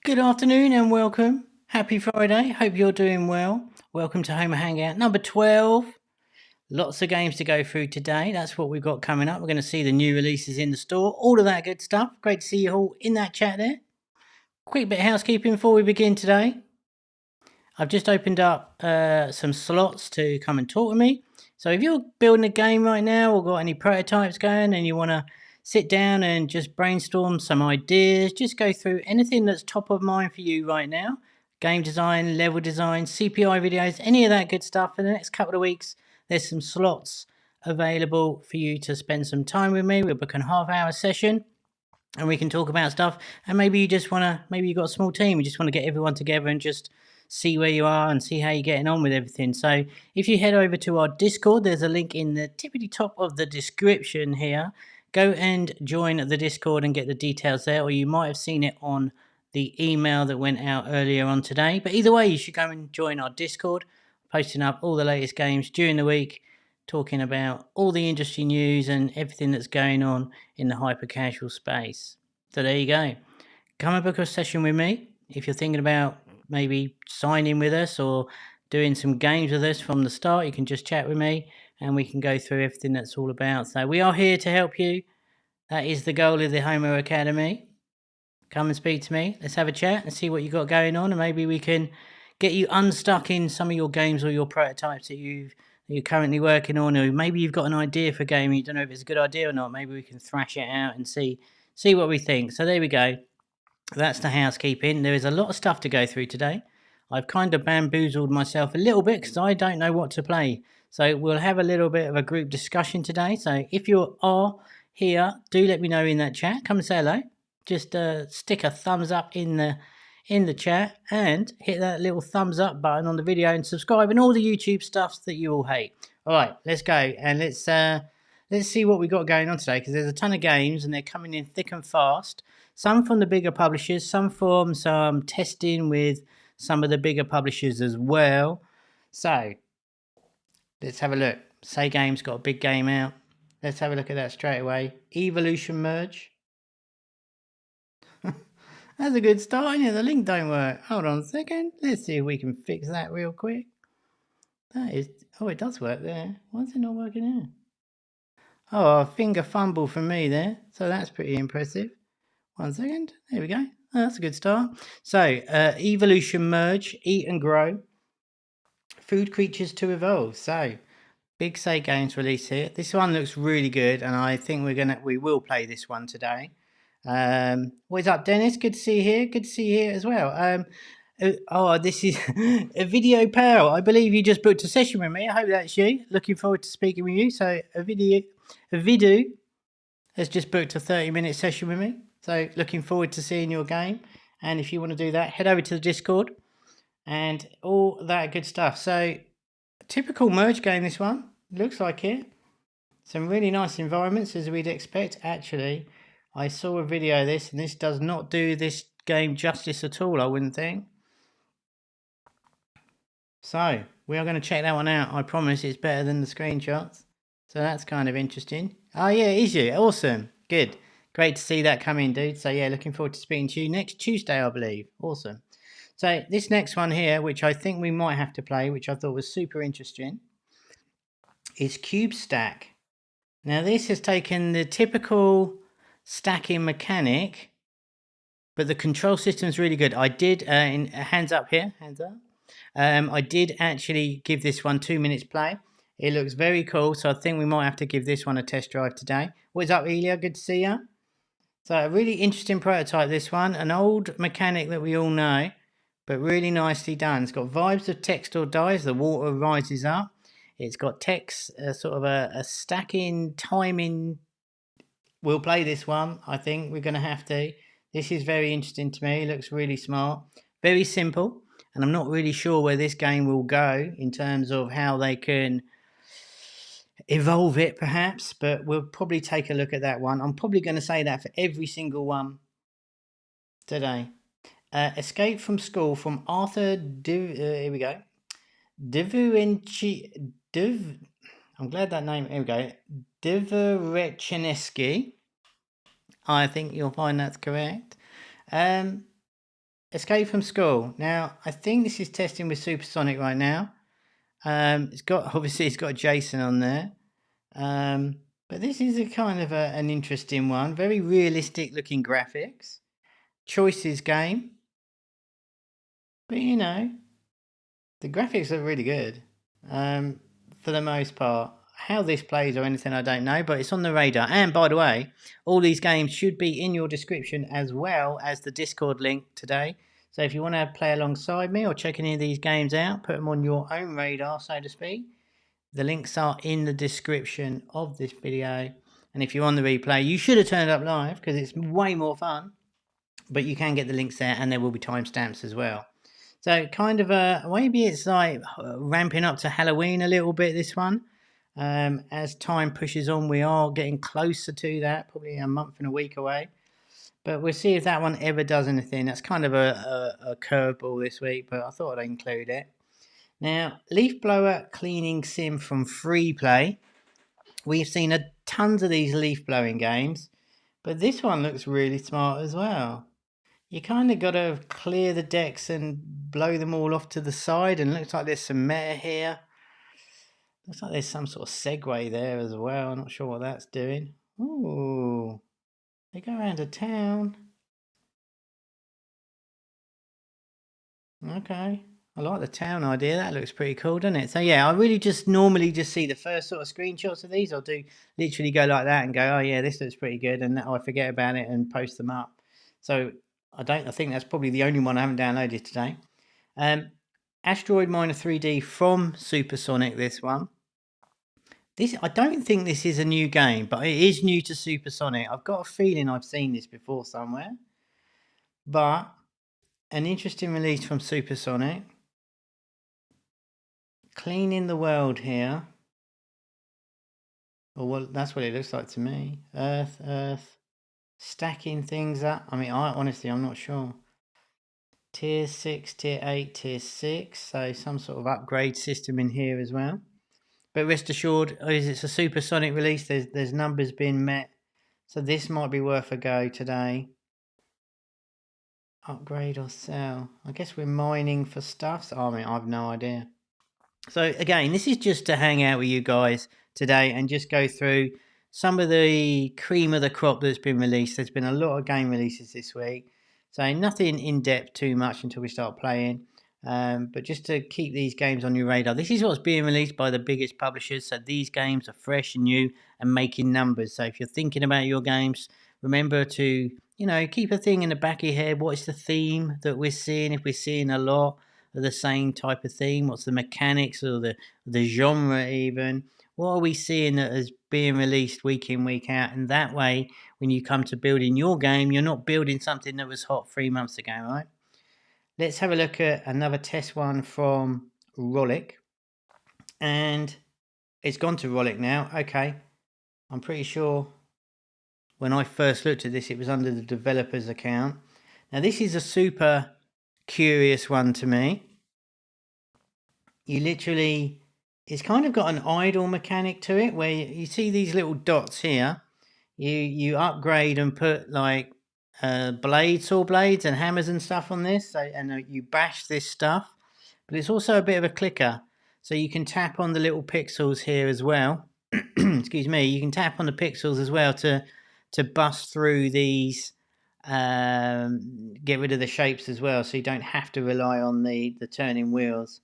Good afternoon and welcome. Happy Friday. Hope you're doing well. Welcome to Homa Hangout number 12. Lots of games to go through today. That's what we've got coming up. We're going to see the new releases in the store, all of that good stuff. Great to see you all in that chat there. Quick bit of housekeeping before we begin today. I've just opened up some slots to come and talk to me. So if you're building a game right now or got any prototypes going and you want to sit down and just brainstorm some ideas, just go through anything that's top of mind for you right now. Game design, level design, CPI videos, any of that good stuff. For the next couple of weeks, there's some slots available for you to spend some time with me. We'll book a half-hour session and we can talk about stuff. And maybe you just want to, maybe you've got a small team, you just want to get everyone together and just see where you are and see how you're getting on with everything. So if you head over to our Discord, there's a link in the tippity top of the description here. Go and join the Discord and get the details there, or you might have seen it on the email that went out earlier on today. But either way, you should go and join our Discord, posting up all the latest games during the week, talking about all the industry news and everything that's going on in the hyper-casual space. So there you go. Come and book a session with me if you're thinking about maybe signing with us or doing some games with us from the start. You can just chat with me and we can go through everything that's all about. So we are here to help you. That is the goal of the Homa Academy. Come and speak to me. Let's have a chat and see what you got going on, and maybe we can get you unstuck in some of your games or your prototypes that you're currently working on, or maybe you've got an idea for a game and you don't know if it's a good idea or not. Maybe we can thrash it out and see what we think. So there we go. That's the housekeeping. There is a lot of stuff to go through today. I've kind of bamboozled myself a little bit because I don't know what to play. So we'll have a little bit of a group discussion today. So if you are here, do let me know in that chat. Come and say hello. Just stick a thumbs up in the chat and hit that little thumbs up button on the video and subscribe and all the YouTube stuff that you all hate. All right, let's go and let's see what we got going on today, because there's a ton of games and they're coming in thick and fast. Some from the bigger publishers, some from some testing with some of the bigger publishers as well. So let's have a look. SayGames got a big game out. Let's have a look at that straight away. Evolution Merge. That's a good start, isn't it? The link don't work. Hold on a second. Let's see if we can fix that real quick. That is... Oh, it does work there. Why is it not working here? Oh, a finger fumble from me there. So that's pretty impressive. 1 second. There we go. Oh, that's a good start. So, Evolution Merge, Eat and Grow. Food Creatures to Evolve. So, big SayGames release here. This one looks really good, and I think we will play this one today. What is up, Dennis? Good to see you here. Good to see you here as well. This is a video pal. I believe you just booked a session with me. I hope that's you. Looking forward to speaking with you. So a video has just booked a 30-minute session with me. So looking forward to seeing your game. And if you want to do that, head over to the Discord and all that good stuff. So typical merge game, this one. Looks like it. Some really nice environments, as we'd expect. Actually, I saw a video of this, and this does not do this game justice at all, I wouldn't think. So we are going to check that one out. I promise it's better than the screenshots. So that's kind of interesting. Oh yeah, it is you. Awesome. Good. Great to see that come in, dude. So yeah, looking forward to speaking to you next Tuesday, I believe. Awesome. So this next one here, which I think we might have to play, which I thought was super interesting, is Cube Stack. Now this has taken the typical stacking mechanic, but the control system is really good. I did, hands up here, hands up. I did actually give this one 2 minutes play. It looks very cool, so I think we might have to give this one a test drive today. What is up, Elia? Good to see you. So a really interesting prototype, this one. An old mechanic that we all know, but really nicely done. It's got vibes of text or dies. The water rises up. It's got text, sort of a stacking, timing. We'll play this one. I think we're going to have to. This is very interesting to me. It looks really smart. Very simple. And I'm not really sure where this game will go in terms of how they can evolve it, perhaps. But we'll probably take a look at that one. I'm probably going to say that for every single one today. Escape from School from Arthur here we go. Dvurechenskiy. I'm glad that name. Here we go. Dvurechenskiy. I think you'll find that's correct. Escape from School. Now, I think this is testing with Supersonic right now. It's got Jason on there. But this is a kind of an interesting one. Very realistic looking graphics. Choices game. But you know, the graphics are really good. For the most part. How this plays or anything, I don't know, but it's on the radar. And by the way, all these games should be in your description as well as the Discord link today. So if you want to play alongside me or check any of these games out, put them on your own radar, so to speak. The links are in the description of this video. And if you're on the replay, you should have turned up live because it's way more fun. But you can get the links there and there will be timestamps as well. So kind of maybe it's like ramping up to Halloween a little bit, this one. As time pushes on, we are getting closer to that, probably a month and a week away. But we'll see if that one ever does anything. That's kind of a curveball this week, but I thought I'd include it. Now, leaf blower cleaning sim from Freeplay. We've seen tons of these leaf blowing games, but this one looks really smart as well. You kind of got to clear the decks and blow them all off to the side, and it looks like there's some meta here. Looks like there's some sort of segue there as well. I'm not sure what that's doing. Ooh, they go around a town. Okay, I like the town idea. That looks pretty cool, doesn't it? So yeah, I really normally just see the first sort of screenshots of these. I'll do literally go like that and go, oh yeah, this looks pretty good, and I forget about it and post them up. So I think that's probably the only one I haven't downloaded today. Asteroid Miner 3D from Supersonic. This one. I don't think this is a new game, but it is new to Supersonic. I've got a feeling I've seen this before somewhere. But an interesting release from Supersonic. Cleaning the world here. Or well, that's what it looks like to me. Earth. Stacking things up. I mean, honestly, I'm not sure. Tier 6, Tier 8, Tier 6. So some sort of upgrade system in here as well. But rest assured, it's a Supersonic release. There's numbers being met. So this might be worth a go today. Upgrade or sell. I guess we're mining for stuff. So, I mean, I have no idea. So again, this is just to hang out with you guys today and just go through some of the cream of the crop that's been released. There's been a lot of game releases this week. So nothing in depth too much until we start playing. But just to keep these games on your radar, this is what's being released by the biggest publishers. So these games are fresh and new and making numbers. So if you're thinking about your games, remember to, keep a thing in the back of your head. What is the theme that we're seeing? If we're seeing a lot of the same type of theme, what's the mechanics or the genre even? What are we seeing that is being released week in, week out? And that way, when you come to building your game, you're not building something that was hot 3 months ago, right? Let's have a look at another test one from Rollic. And it's gone to Rollic now. Okay. I'm pretty sure when I first looked at this, it was under the developer's account. Now, this is a super curious one to me. It's kind of got an idle mechanic to it where you see these little dots here. You upgrade and put like saw blades and hammers and stuff on this, and you bash this stuff, but it's also a bit of a clicker, so you can tap on the little pixels here as well. Excuse me, you can tap on the pixels as well to bust through these, get rid of the shapes as well, so you don't have to rely on the turning wheels.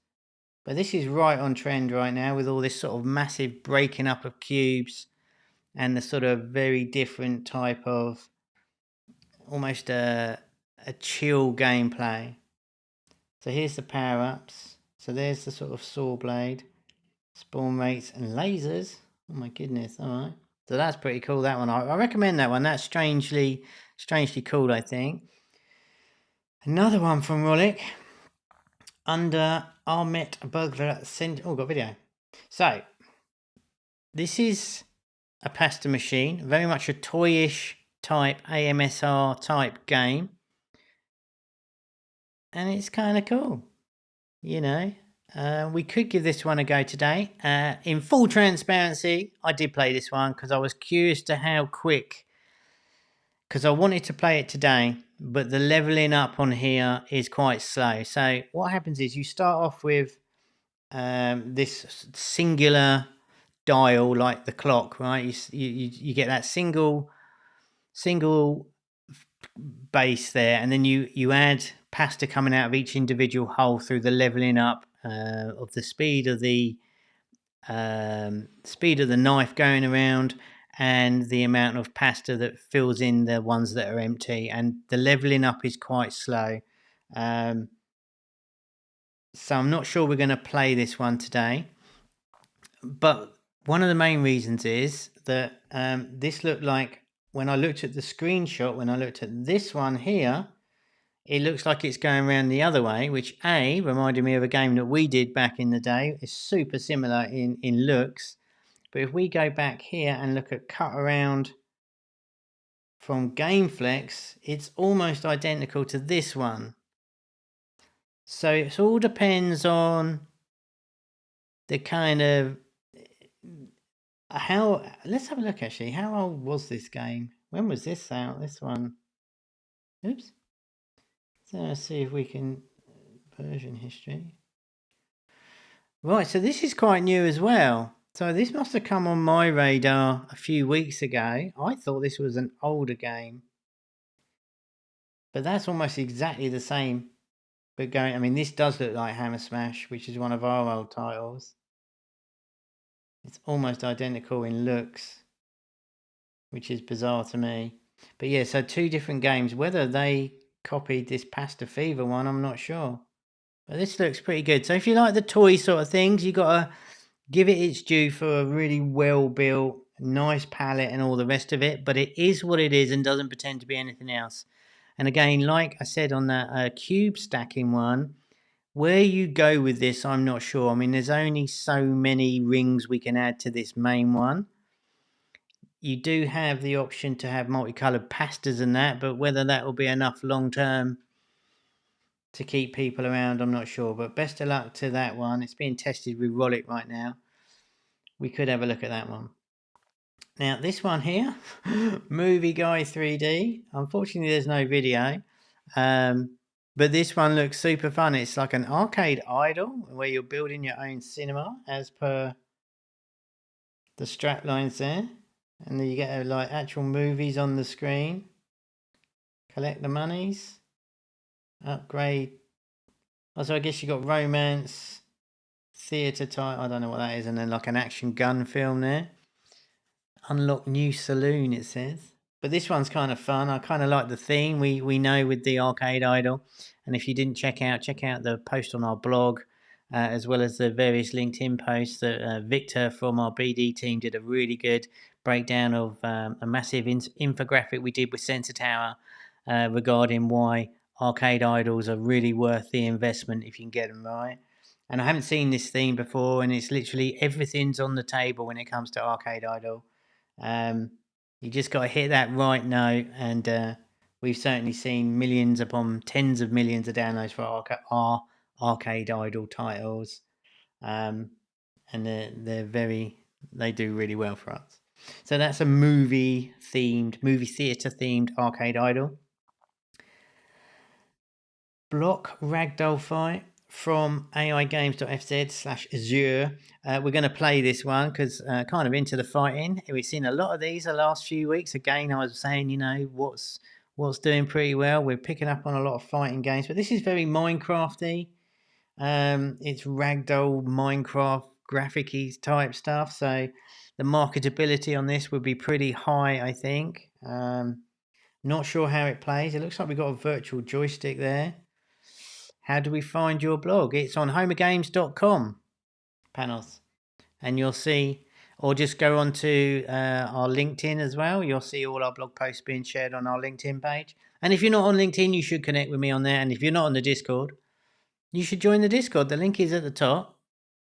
But this is right on trend right now with all this sort of massive breaking up of cubes and the sort of very different type of almost a chill gameplay. So here's the power-ups. So there's the sort of saw blade, spawn rates and lasers. Oh my goodness, alright. So that's pretty cool, that one. I recommend that one. That's strangely cool, I think. Another one from Rollic. Under Ahmet Bugra. Oh, got video. So, this is a pasta machine. Very much a toyish type AMSR type game, and it's kind of cool. We could give this one a go today. In full transparency, I did play this one because I was curious to how quick, because I wanted to play it today. but the leveling up on here is quite slow. So what happens is you start off with this singular dial like the clock, right? You get that single base there, and then you add pasta coming out of each individual hole through the leveling up of the speed of the knife going around and the amount of pasta that fills in the ones that are empty, and the leveling up is quite slow. So I'm not sure we're going to play this one today, but one of the main reasons is that this looked like, when I looked at the screenshot, when I looked at this one here, it looks like it's going around the other way, which reminded me of a game that we did back in the day. It's super similar in looks, but if we go back here and look at cut around from Gameflex, it's almost identical to this one. So it all depends on the kind of how. Let's have a look actually. How old was this game? When was this out? This one. Oops. So let's see if we can version history. Right, so this is quite new as well. So this must have come on my radar a few weeks ago. I thought this was an older game, but that's almost exactly the same. But I mean, this does look like Hammer Smash, which is one of our old titles. It's almost identical in looks, which is bizarre to me. But yeah, so two different games. Whether they copied this Pasta Fever one, I'm not sure. But this looks pretty good. So if you like the toy sort of things, you got to give it its due for a really well-built, nice palette and all the rest of it. But it is what it is and doesn't pretend to be anything else. And again, like I said on that cube stacking one, where you go with this, I'm not sure. I mean, there's only so many rings we can add to this main one. You do have the option to have multicolored pastas and that, but whether that will be enough long term to keep people around, I'm not sure. But best of luck to that one. It's being tested with Rollic right now. We could have a look at that one. Now, this one here, Movie Guy 3D. Unfortunately, there's no video. But this one looks super fun. It's like an arcade idol where you're building your own cinema as per the strap lines there. And then you get like actual movies on the screen. Collect the monies. Upgrade. Also, I guess you got romance, theatre type. I don't know what that is. And then like an action gun film there. Unlock new saloon, it says. But this one's kind of fun. I kind of like the theme we know with the arcade idol. And if you didn't check out the post on our blog, as well as the various LinkedIn posts that Victor from our BD team did a really good breakdown of a massive infographic we did with Sensor Tower regarding why arcade idols are really worth the investment if you can get them right. And I haven't seen this theme before, and it's literally everything's on the table when it comes to arcade idol. You just got to hit that right note, and we've certainly seen millions upon tens of millions of downloads for our arcade idol titles, and they do really well for us. So that's a movie theater themed arcade idol. Block Ragdoll fight from aigames.fz/Zehir. We're going to play this one because kind of into the fighting. We've seen a lot of these the last few weeks. Again, I was saying, what's doing pretty well. We're picking up on a lot of fighting games, but this is very Minecrafty. It's Ragdoll Minecraft graphic-y type stuff. So the marketability on this would be pretty high, I think. Not sure how it plays. It looks like we've got a virtual joystick there. How do we find your blog? It's on homagames.com, Panos. And you'll see, or just go on to our LinkedIn as well. You'll see all our blog posts being shared on our LinkedIn page. And if you're not on LinkedIn, you should connect with me on there. And if you're not on the Discord, you should join the Discord. The link is at the top.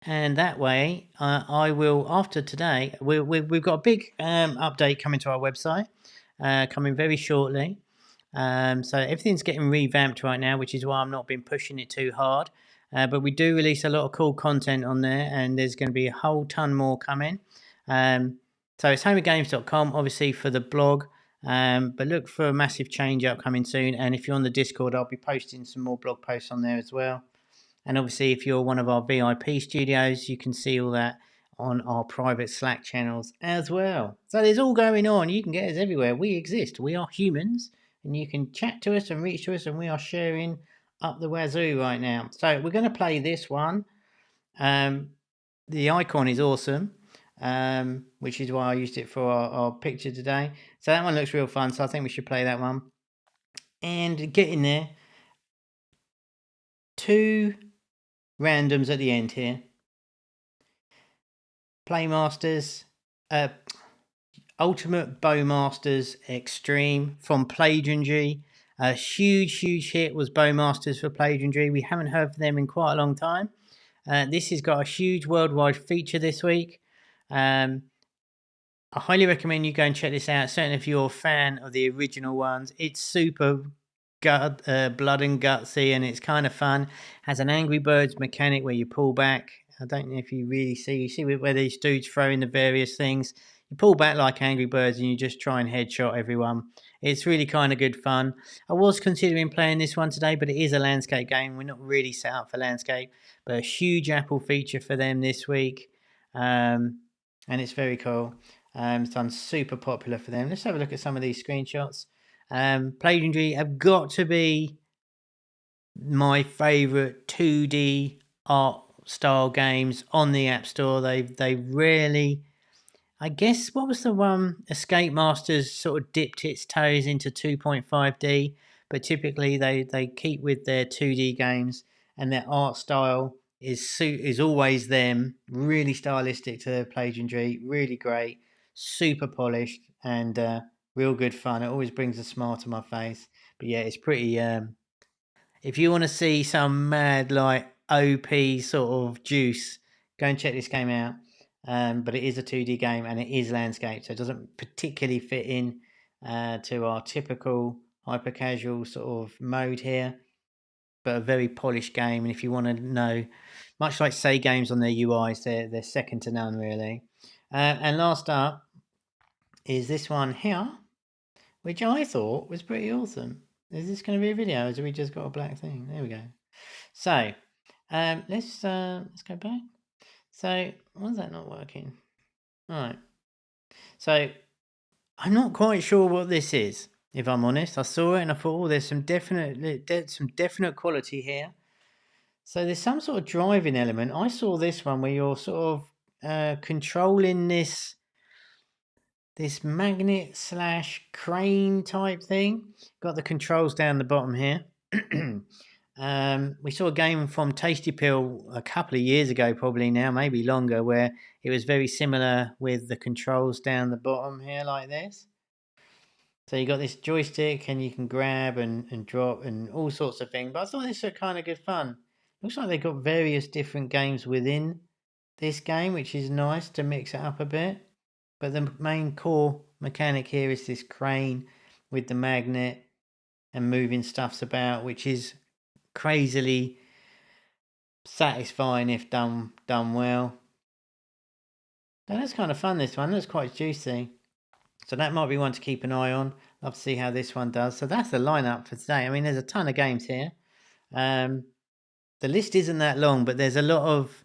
And that way, I will, after today, we've got a big update coming to our website, coming very shortly. So everything's getting revamped right now, which is why I'm not been pushing it too hard. But we do release a lot of cool content on there, and there's going to be a whole ton more coming. So it's homagames.com, obviously, for the blog. But look for a massive change upcoming soon. And if you're on the Discord, I'll be posting some more blog posts on there as well. And obviously, if you're one of our VIP studios, you can see all that on our private Slack channels as well. So there's all going on. You can get us everywhere. We exist. We are humans. And you can chat to us and reach to us. And we are sharing up the wazoo right now. So we're going to play this one. The icon is awesome. Which is why I used it for our picture today. So that one looks real fun. So I think we should play that one. And get in there. 2 randoms at the end here. Playmasters, Ultimate Bowmasters Extreme from Plagiaringy. A huge hit was Bowmasters for Plagiaringy. We haven't heard from them in quite a long time. This has got a huge worldwide feature this week. I highly recommend you go and check this out. Certainly if you're a fan of the original ones. It's super blood and gutsy, and it's kind of fun. Has an Angry Birds mechanic where you pull back. I don't know if you really see. You see where these dudes throw in the various things. You pull back like Angry Birds and you just try and headshot everyone. It's really kind of good fun. I was considering playing this one today, but it is a landscape game. We're not really set up for landscape, but a huge Apple feature for them this week. And it's very cool. It's done super popular for them. Let's have a look at some of these screenshots. Plagiaringy have got to be my favourite 2D art style games on the App Store. They rarely, I guess, what was the one? Escape Masters sort of dipped its toes into 2.5D, but typically they keep with their 2D games, and their art style is always them. Really stylistic to Plagiaringy, really great, super polished, and real good fun. It always brings a smile to my face. But yeah, it's pretty. If you want to see some mad like OP sort of juice, go and check this game out. But it is a 2D game and it is landscape, so it doesn't particularly fit in to our typical hyper casual sort of mode here. But a very polished game, and if you want to know, much like SayGames on their UIs, they're second to none really. And last up is this one here, which I thought was pretty awesome. Is this going to be a video, or have we just got a black thing? There we go. So, let's go back. So, why is that not working? All right. So, I'm not quite sure what this is, if I'm honest. I saw it and I thought, oh, there's some definite quality here. So, there's some sort of driving element. I saw this one where you're sort of controlling this magnet / crane type thing. Got the controls down the bottom here. We saw a game from Tasty Pill a couple of years ago, probably now, maybe longer, where it was very similar with the controls down the bottom here like this. So you got this joystick and you can grab and drop and all sorts of things. But I thought this was kind of good fun. Looks like they've got various different games within this game, which is nice to mix it up a bit. But the main core mechanic here is this crane with the magnet and moving stuffs about, which is crazily satisfying if done well. And that's kind of fun, this one. That's quite juicy. So that might be one to keep an eye on. Love to see how this one does. So that's the lineup for today. I mean, there's a ton of games here. The list isn't that long, but there's a lot of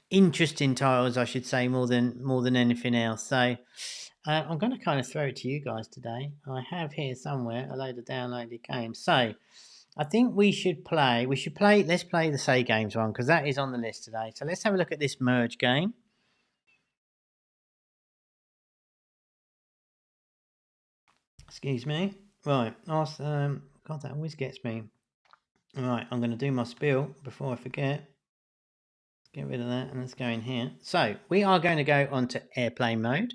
interesting titles, I should say, more than anything else. So I'm going to kind of throw it to you guys today. I have here somewhere a load of downloaded games. So I think let's play the SayGames one, because that is on the list today. So let's have a look at this merge game. Excuse me. Right. God, that always gets me. Right, I'm going to do my spiel before I forget. Get rid of that and let's go in here. So we are going to go onto airplane mode.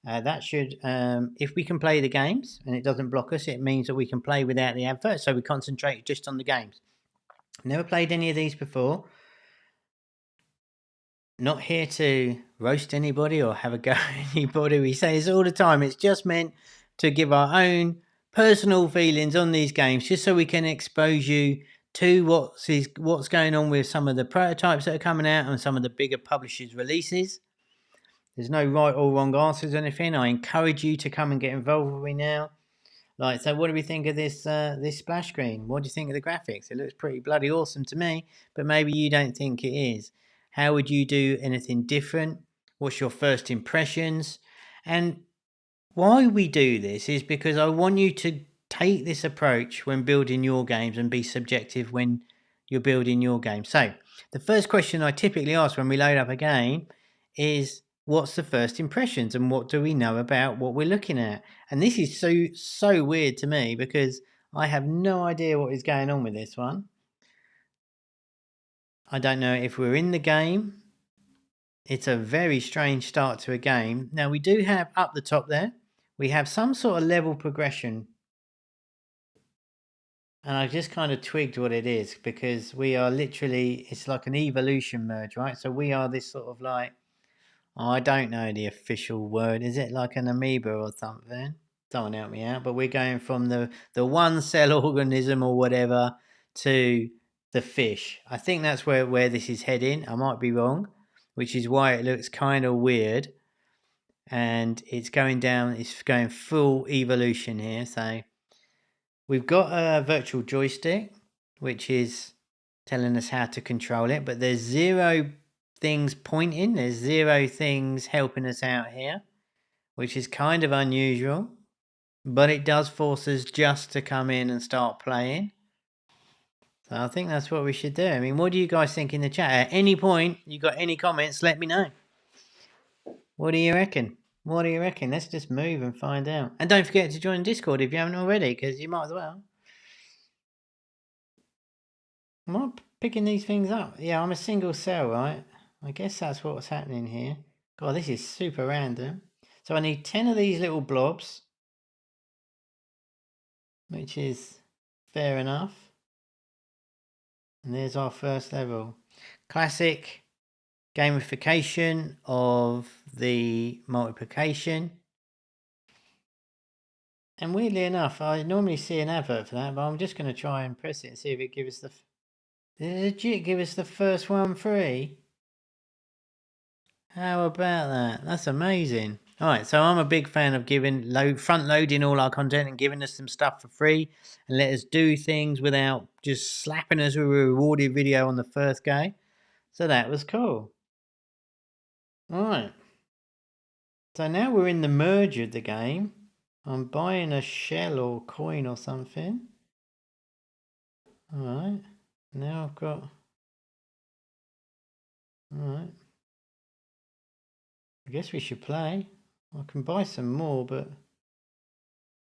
That should, if we can play the games and it doesn't block us, it means that we can play without the advert. So we concentrate just on the games. Never played any of these before. Not here to roast anybody or have a go at anybody. We say this all the time. It's just meant to give our own personal feelings on these games, just so we can expose you to what's going on with some of the prototypes that are coming out and some of the bigger publishers' releases. There's no right or wrong answers or anything. I encourage you to come and get involved with me now. Like, so what do we think of this this splash screen? What do you think of the graphics? It looks pretty bloody awesome to me, but maybe you don't think it is. How would you do anything different? What's your first impressions? And why we do this is because I want you to take this approach when building your games and be subjective when you're building your game. So, the first question I typically ask when we load up a game is, what's the first impressions and what do we know about what we're looking at? And this is so weird to me because I have no idea what is going on with this one. I don't know if we're in the game. It's a very strange start to a game. Now we do have up the top there, we have some sort of level progression. And I just kind of twigged what it is because we are literally, it's like an evolution merge, right? So we are this sort of like, oh, I don't know the official word. Is it like an amoeba or something? Someone help me out. But we're going from the one cell organism or whatever to the fish. I think that's where this is heading. I might be wrong, which is why it looks kind of weird. And it's going down, it's going full evolution here. So we've got a virtual joystick, which is telling us how to control it, but there's 0 things pointing, there's 0 things helping us out here, which is kind of unusual, but it does force us just to come in and start playing. So I think that's what we should do. I mean, what do you guys think in the chat? At any point, you got any comments, let me know. What do you reckon? What do you reckon? Let's just move and find out. And don't forget to join Discord if you haven't already, because you might as well. Am I picking these things up? Yeah, I'm a single cell, right? I guess that's what's happening here. God, this is super random. So I need 10 of these little blobs, which is fair enough. And there's our first level. Classic gamification of the multiplication. And weirdly enough, I normally see an advert for that, but I'm just going to try and press it and see if it gives us the... Did it legit give us the first one free? How about that? That's amazing. Alright, so I'm a big fan of front loading all our content and giving us some stuff for free and let us do things without just slapping us with a rewarded video on the first go. So that was cool. Alright. So now we're in the merge of the game. I'm buying a shell or coin or something. Alright. Now I've got... Alright. I guess we should play. I can buy some more, but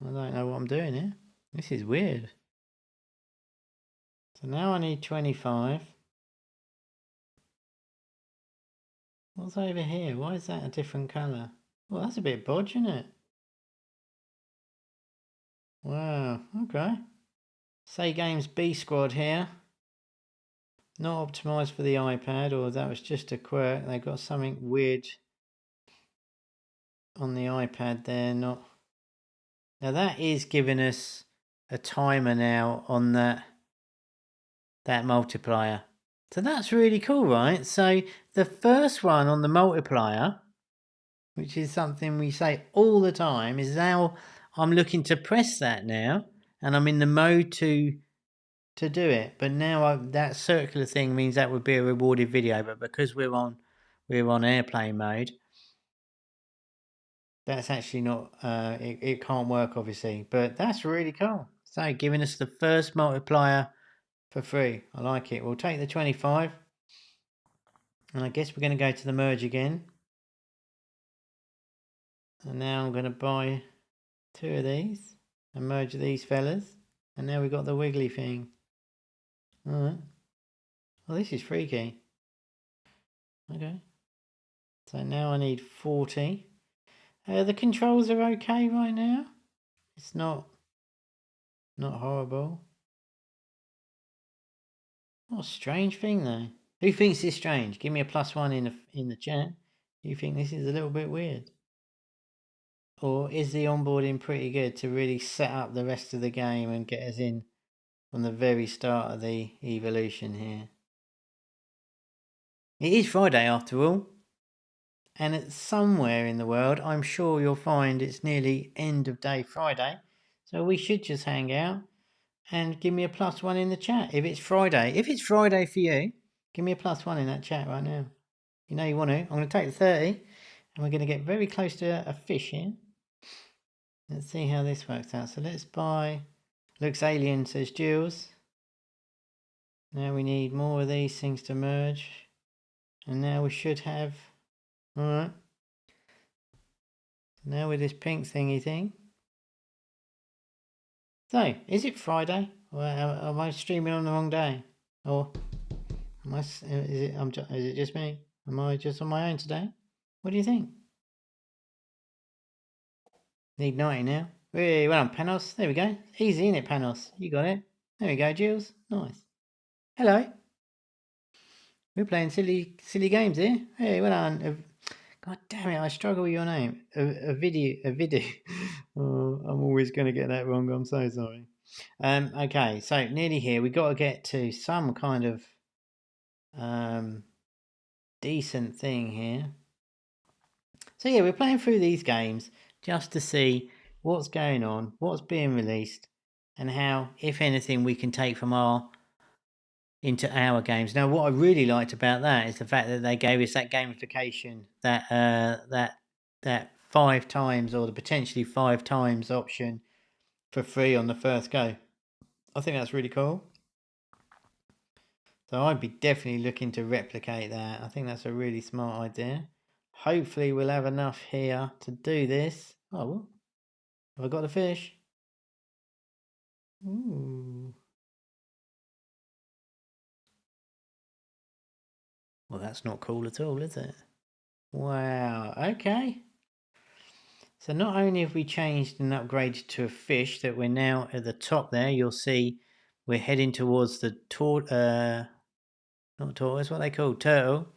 I don't know what I'm doing here. This is weird. So now I need 25. What's over here? Why is that a different colour? Well, that's a bit bodge, isn't it? Wow, okay. SayGames B squad here. Not optimised for the iPad, or that was just a quirk. They got something weird on the iPad there. Not. Now that is giving us a timer now on that multiplier. So that's really cool, right? So the first one on the multiplier, which is something we say all the time, is now I'm looking to press that now, and I'm in the mode to do it. But now that circular thing means that would be a rewarded video, but because we're on airplane mode, that's actually not it can't work, obviously. But that's really cool. So giving us the first multiplier for free. I like it. We'll take the 25, and I guess we're going to go to the merge again. And now I'm going to buy 2 of these and merge these fellas. And now we've got the wiggly thing. Alright. Well, this is freaky. Okay. So now I need 40. The controls are okay right now. It's not horrible. What a strange thing though. Who thinks this strange? Give me a +1 in the chat. You think this is a little bit weird? Or is the onboarding pretty good to really set up the rest of the game and get us in from the very start of the evolution here? It is Friday after all. And it's somewhere in the world, I'm sure you'll find it's nearly end of day Friday. So we should just hang out and give me a +1 in the chat if it's Friday. If it's Friday for you, give me a +1 in that chat right now. You know you want to. I'm going to take the 30 and we're going to get very close to a fish here. Let's see how this works out. So let's buy. Looks alien, says Jules. Now we need more of these things to merge. And now we should have. Alright. Now with this pink thingy thing. So, is it Friday? Or am I streaming on the wrong day? Or am I, is it just me? Am I just on my own today? What do you think? Need 90 now. Hey, well done, Panos. There we go. Easy, innit, Panos? You got it. There we go, Jules. Nice. Hello. We're playing silly games here. Hey, well done. God damn it, I struggle with your name. A video. Oh, I'm always going to get that wrong. I'm so sorry. Okay, so nearly here. We got to get to some kind of decent thing here. So yeah, we're playing through these games just to see what's going on, what's being released, and how, if anything, we can take from into our games. Now, what I really liked about that is the fact that they gave us that gamification, that 5 times or the potentially 5 times option for free on the first go. I think that's really cool. So I'd be definitely looking to replicate that. I think that's a really smart idea. Hopefully we'll have enough here to do this. Oh, what? Have I got a fish? Ooh. Well, that's not cool at all, is it? Wow, okay. So not only have we changed and upgraded to a fish, that we're now at the top there, you'll see we're heading towards the not tortoise, what are they called? Turtle.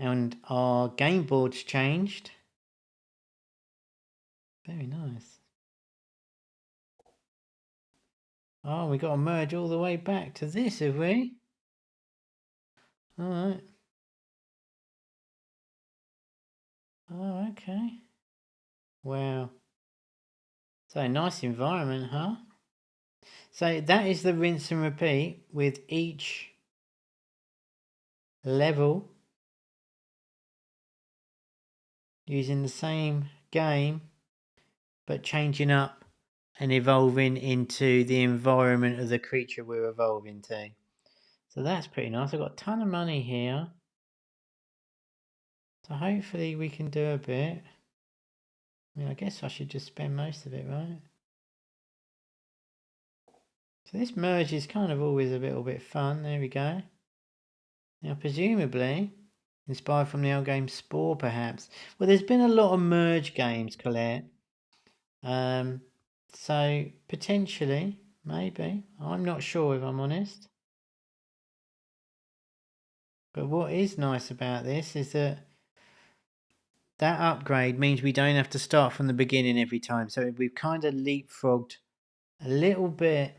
And our game board's changed. Very nice. Oh, we got to merge all the way back to this, have we? Alright. Oh, okay. Wow. So, nice environment, huh? So, that is the rinse and repeat with each level using the same game but changing up and evolving into the environment of the creature we're evolving to. So that's pretty nice. I've got a ton of money here. So hopefully we can do a bit. I mean, I guess I should just spend most of it, right? So this merge is kind of always a little bit fun. There we go. Now, presumably, inspired from the old game Spore, perhaps. Well, there's been a lot of merge games, Colette. So, potentially, maybe. I'm not sure if I'm honest. But what is nice about this is that upgrade means we don't have to start from the beginning every time. So we've kind of leapfrogged a little bit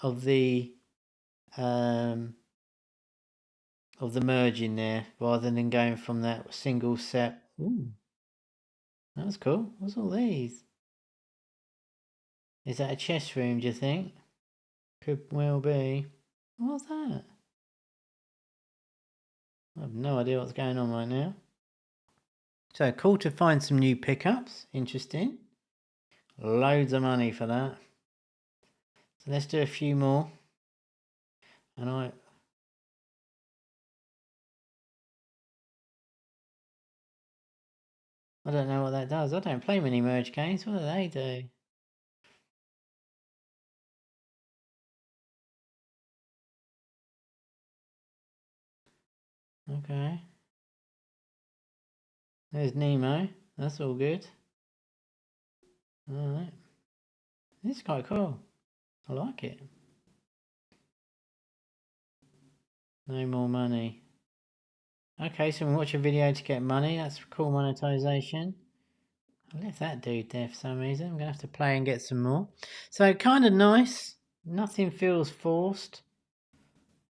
of the merge in there rather than going from that single set. Ooh, that's cool. What's all these? Is that a chest room, do you think? Could well be. What's that? I have no idea what's going on right now. So cool to find some new pickups. Interesting. Loads of money for that. So let's do a few more. And I don't know what that does. I don't play many merge games. What do they do? Okay. There's Nemo. That's all good. Alright. This is quite cool. I like it. No more money. Okay, so we watch a video to get money. That's cool monetization. I left that dude there for some reason. I'm going to have to play and get some more. So kind of nice. Nothing feels forced.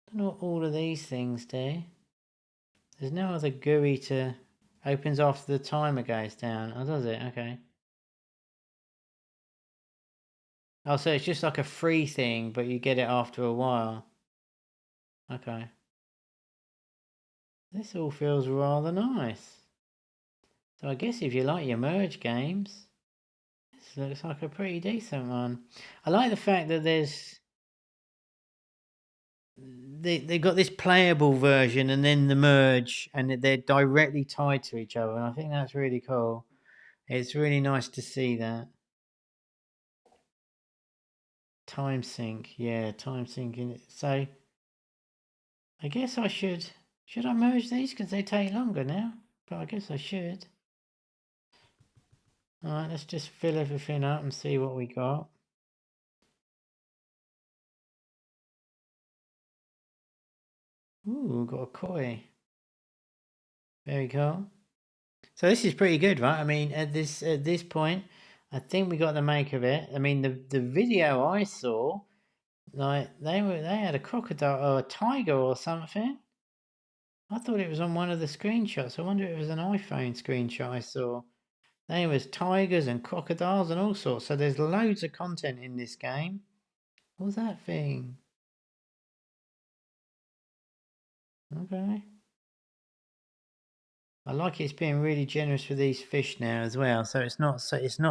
Don't know what all of these things do. There's no other GUI to... Opens after the timer goes down. Oh, does it? Okay. Oh, so it's just like a free thing, but you get it after a while. Okay. This all feels rather nice. So I guess if you like your merge games, this looks like a pretty decent one. I like the fact that they've got this playable version and then the merge, and they're directly tied to each other, and I think that's really cool. It's really nice to see that. Time sync, yeah, time syncing. So I guess I should I merge these because they take longer now? But I guess I should. All right, let's just fill everything up and see what we got. Ooh, got a koi. Very cool. So this is pretty good, right? I mean, at this point, I think we got the make of it. I mean, the video I saw, like they had a crocodile or a tiger or something. I thought it was on one of the screenshots. I wonder if it was an iPhone screenshot I saw. There was tigers and crocodiles and all sorts. So there's loads of content in this game. What's that thing? Okay. I like it's being really generous with these fish now as well. So it's not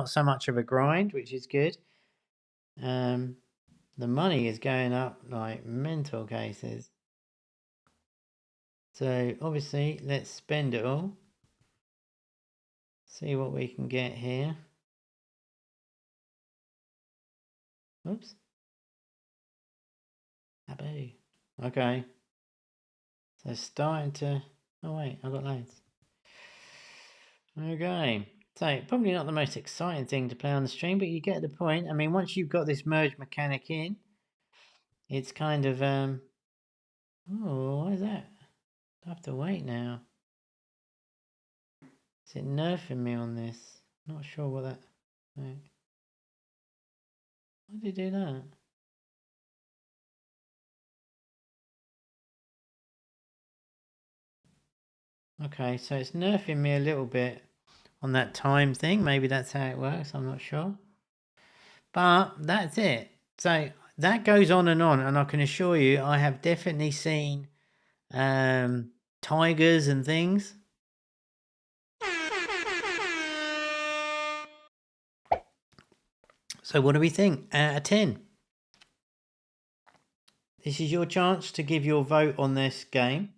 so much of a grind, which is good. The money is going up like mental cases. So obviously let's spend it all. See what we can get here. Oops. Taboo. Okay. So starting to... Oh wait, I've got loads. Okay. So probably not the most exciting thing to play on the stream, but you get the point. I mean, once you've got this merge mechanic in, it's kind of... Oh, what is that? I have to wait now. Is it nerfing me on this? Not sure what that... Wait. Why did it do that? Okay, so it's nerfing me a little bit on that time thing. Maybe that's how it works. I'm not sure. But that's it. So that goes on, and I can assure you, I have definitely seen tigers and things. So what do we think? Out of 10. This is your chance to give your vote on this game.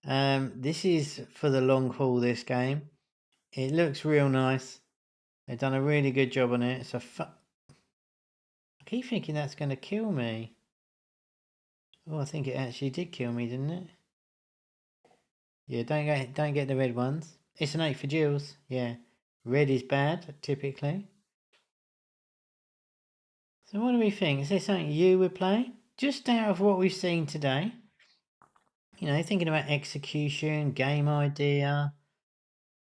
This is for the long haul, this game. It looks real nice. They've done a really good job on it. It's I keep thinking that's going to kill me. Oh, I think it actually did kill me, didn't it? Yeah, don't get the red ones. It's an 8 for Jills. Yeah, red is bad typically. So what do we think? Is there something you would play? Just out of what we've seen today. You know, thinking about execution, game idea,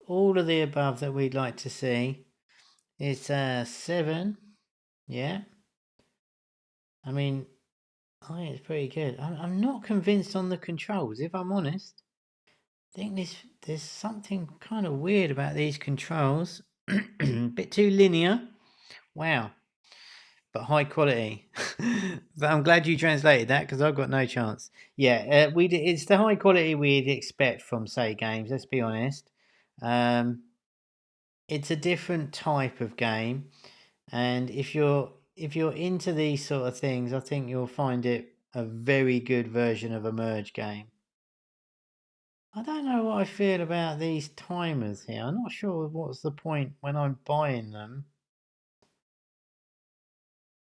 all of the above that we'd like to see. It's 7. Yeah. I mean, I think it's pretty good. I'm not convinced on the controls, if I'm honest. I think there's something kind of weird about these controls. Bit too linear. Wow. But high quality. But I'm glad you translated that because I've got no chance. Yeah, it's the high quality we'd expect from SayGames. Let's be honest. It's a different type of game, and if you're into these sort of things, I think you'll find it a very good version of a merge game. I don't know what I feel about these timers here. I'm not sure what's the point when I'm buying them.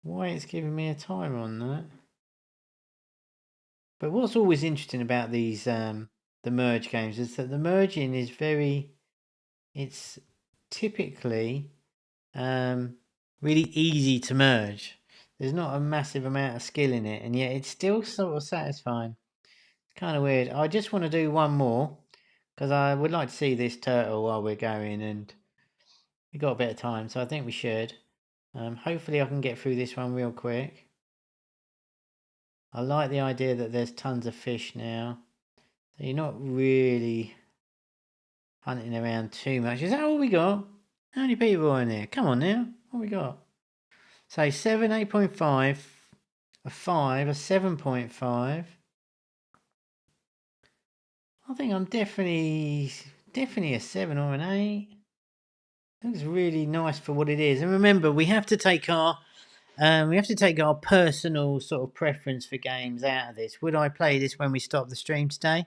Why it's giving me a timer on that. But what's always interesting about these the merge games is that the merging is it's typically really easy to merge. There's not a massive amount of skill in it, and yet it's still sort of satisfying. It's kind of weird. I just want to do one more because I would like to see this turtle while we're going, and we got a bit of time, so I think we should. Hopefully I can get through this one real quick. I like the idea that there's tons of fish now. So you're not really hunting around too much. Is that all we got? How many people are in here? Come on now. What we got? So 7, 8.5, a 5, a 7.5. I think I'm definitely a 7 or an 8. Looks really nice for what it is. And remember, we have to take our personal sort of preference for games out of this. Would I play this when we stop the stream today?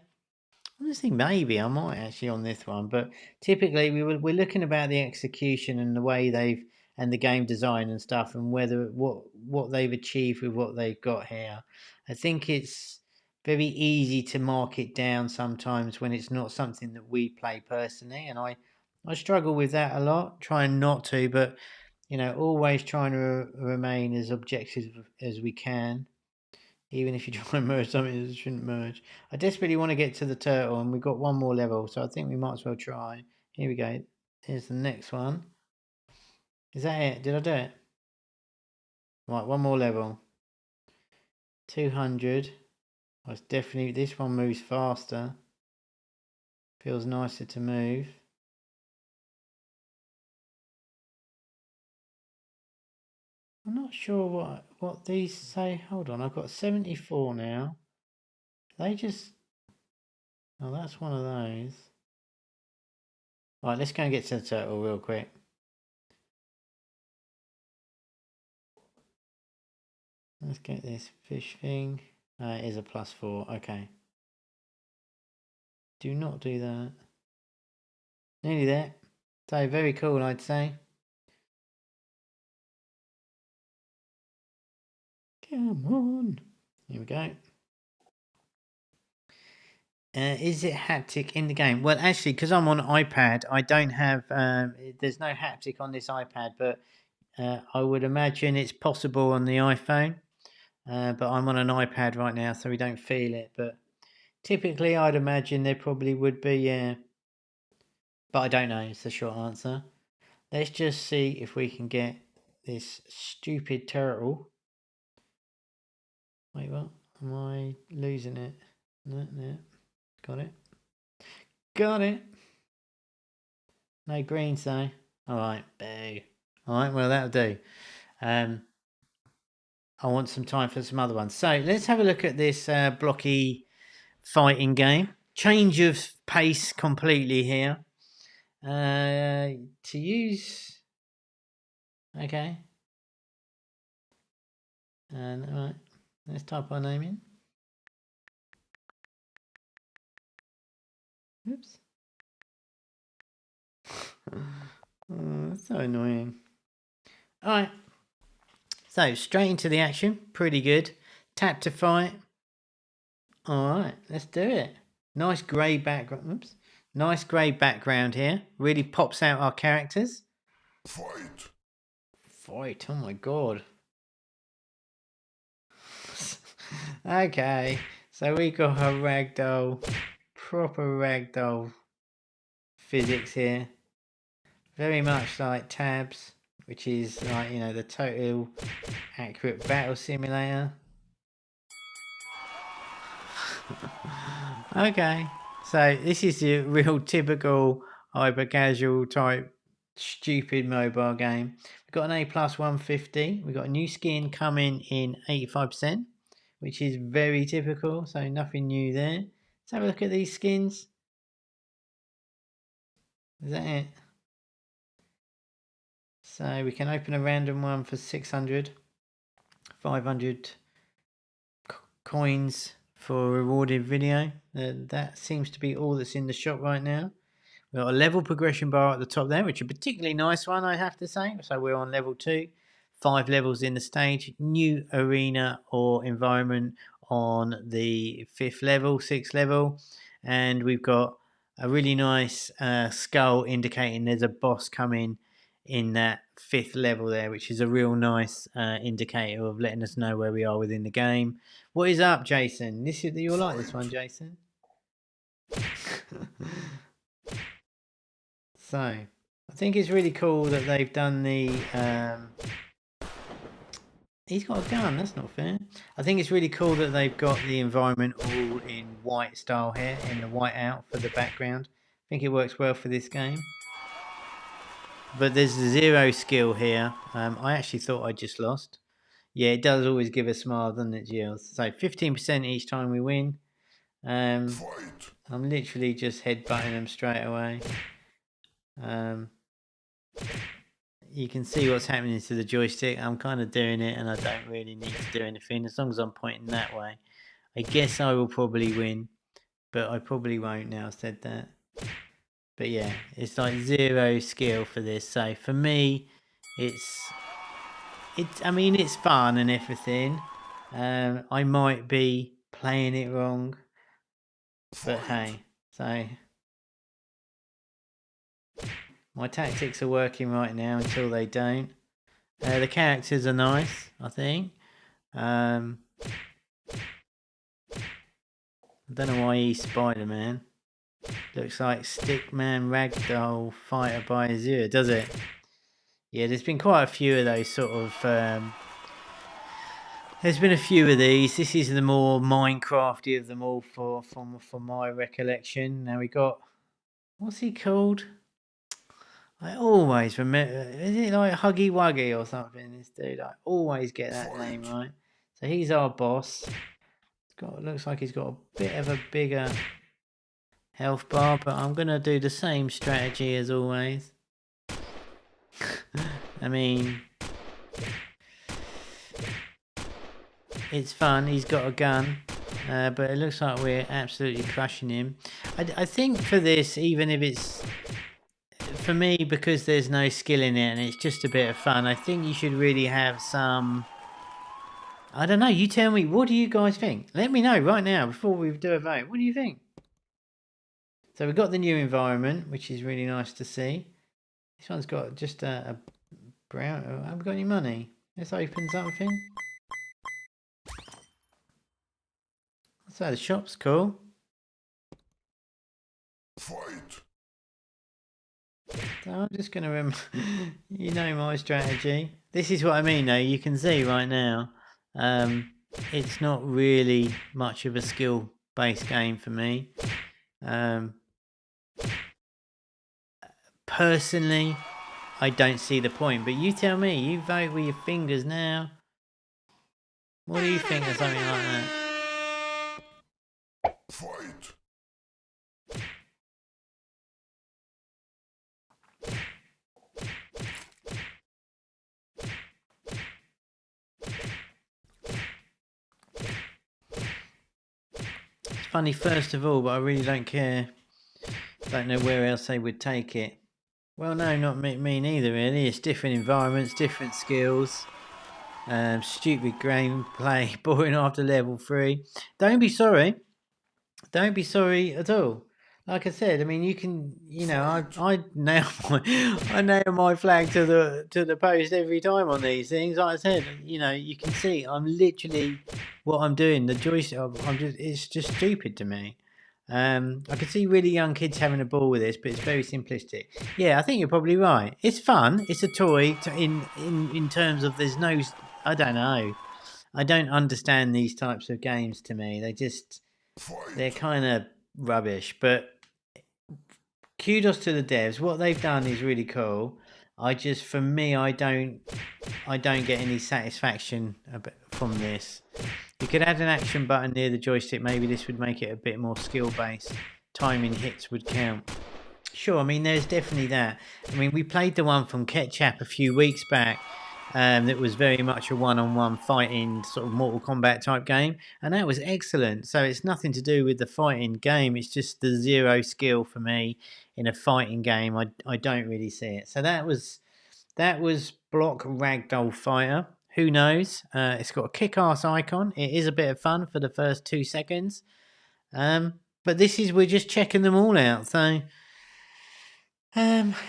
I just think maybe I might actually on this one, but typically we're looking about the execution and the way and the game design and stuff, and whether what they've achieved with what they've got here. I think it's very easy to mark it down sometimes when it's not something that we play personally, and I struggle with that a lot, trying not to, but always trying to remain as objective as we can. Even if you try and merge something that shouldn't merge. I desperately want to get to the turtle, and we've got one more level, so I think we might as well try. Here we go. Here's the next one. Is that it? Did I do it? Right, one more level. 200. Oh, it's definitely, this one moves faster. Feels nicer to move. I'm not sure what these say. Hold on, I've got 74 now. They just... Oh, that's one of those. Right, let's go and get to the turtle real quick. Let's get this fish thing. It is a +4. Okay. Do not do that. Nearly there. So very cool, I'd say. Come on. Here we go. Is it haptic in the game? Well, actually, because I'm on iPad, I don't have... there's no haptic on this iPad, but I would imagine it's possible on the iPhone. But I'm on an iPad right now, so we don't feel it. But typically, I'd imagine there probably would be, yeah. But I don't know, it's the short answer. Let's just see if we can get this stupid turtle. Wait, what? Am I losing it? No. Got it. Got it. No greens though. Alright, boo. Alright, well that'll do. I want some time for some other ones. So let's have a look at this blocky fighting game. Change of pace completely here. To use... Okay. And alright, let's type our name in. Oops. Oh, that's so annoying. Alright. So, straight into the action. Pretty good. Tap to fight. Alright, let's do it. Nice grey background. Oops. Nice grey background here. Really pops out our characters. Fight. Fight. Oh my god. Okay. So we got a ragdoll. Proper ragdoll physics here. Very much like Tabs, which is like, the total accurate battle simulator. Okay, so this is the real typical hyper-casual type stupid mobile game. We've got an A+ 150. We've got a new skin coming in 85%, which is very typical, so nothing new there. Let's have a look at these skins. Is that it? So we can open a random one for 600, 500 coins for a rewarded video. That seems to be all that's in the shop right now. We've got a level progression bar at the top there, which is a particularly nice one, I have to say. So we're on level 2, 5 levels in the stage, new arena or environment on the 5th level, 6th level, and we've got a really nice skull indicating there's a boss coming in that 5th level there, which is a real nice indicator of letting us know where we are within the game. What is up, Jason? You'll like this one, Jason. So, I think it's really cool that they've done the... He's got a gun, that's not fair. I think it's really cool that they've got the environment all in white style here, in the white out for the background. I think it works well for this game. but there's 0 skill here. I actually thought I just lost. Yeah, it does always give a smile, doesn't it, Jill? So 15% each time we win. I'm literally just headbutting them straight away. You can see what's happening to the joystick. I'm kind of doing it, and I don't really need to do anything as long as I'm pointing that way. I guess I will probably win, but I probably won't now I've said that. But yeah, it's like 0 skill for this. So for me, I mean, it's fun and everything. I might be playing it wrong, but hey, so my tactics are working right now until they don't. The characters are nice, I think. I don't know why he's Spider-Man. Looks like Stickman Ragdoll Fighter by Zehir, does it? Yeah, there's been quite a few of those sort of... there's been a few of these. This is the more Minecrafty of them all from my recollection. Now we got... What's he called? I always remember... Is it like Huggy Wuggy or something? This dude, I always get that name right. So he's our boss. Looks like he's got a bit of a bigger health bar, but I'm going to do the same strategy as always. I mean, it's fun. He's got a gun, but it looks like we're absolutely crushing him. I think for this, even if it's... For me, because there's no skill in it and it's just a bit of fun, I think you should really have some... I don't know, you tell me, what do you guys think? Let me know right now before we do a vote. What do you think? So we've got the new environment, which is really nice to see. This one's got just a brown... Have we got any money? Let's open something. So the shop's cool. Fight. So I'm just going to remember... You know my strategy. This is what I mean though, you can see right now. It's not really much of a skill-based game for me. Personally, I don't see the point. But you tell me, you vote with your fingers now. What do you think of something like that? Fight. It's funny, first of all, but I really don't care. Don't know where else they would take it. Well, no, not me neither, really. It's different environments, different skills. Stupid gameplay, boring after level 3. Don't be sorry. Don't be sorry at all. Like I said, I mean, you can, you know, I nail my flag to the post every time on these things. Like I said, you know, you can see I'm literally what I'm doing. The joystick, it's just stupid to me. I can see really young kids having a ball with this, but it's very simplistic. Yeah, I think you're probably right. It's fun. It's a toy in terms of there's no... I don't know. I don't understand these types of games to me. They're kind of rubbish. But kudos to the devs. What they've done is really cool. For me, I don't get any satisfaction from this. You could add an action button near the joystick. Maybe this would make it a bit more skill-based. Timing hits would count. Sure, I mean, there's definitely that. I mean, we played the one from Ketchup a few weeks back. That was very much a one-on-one fighting sort of Mortal Kombat type game. And that was excellent. So it's nothing to do with the fighting game. It's just the 0 skill for me in a fighting game. I don't really see it. So that was Block Ragdoll Fighter. Who knows? It's got a kick-ass icon. It is a bit of fun for the first 2 seconds. But we're just checking them all out. So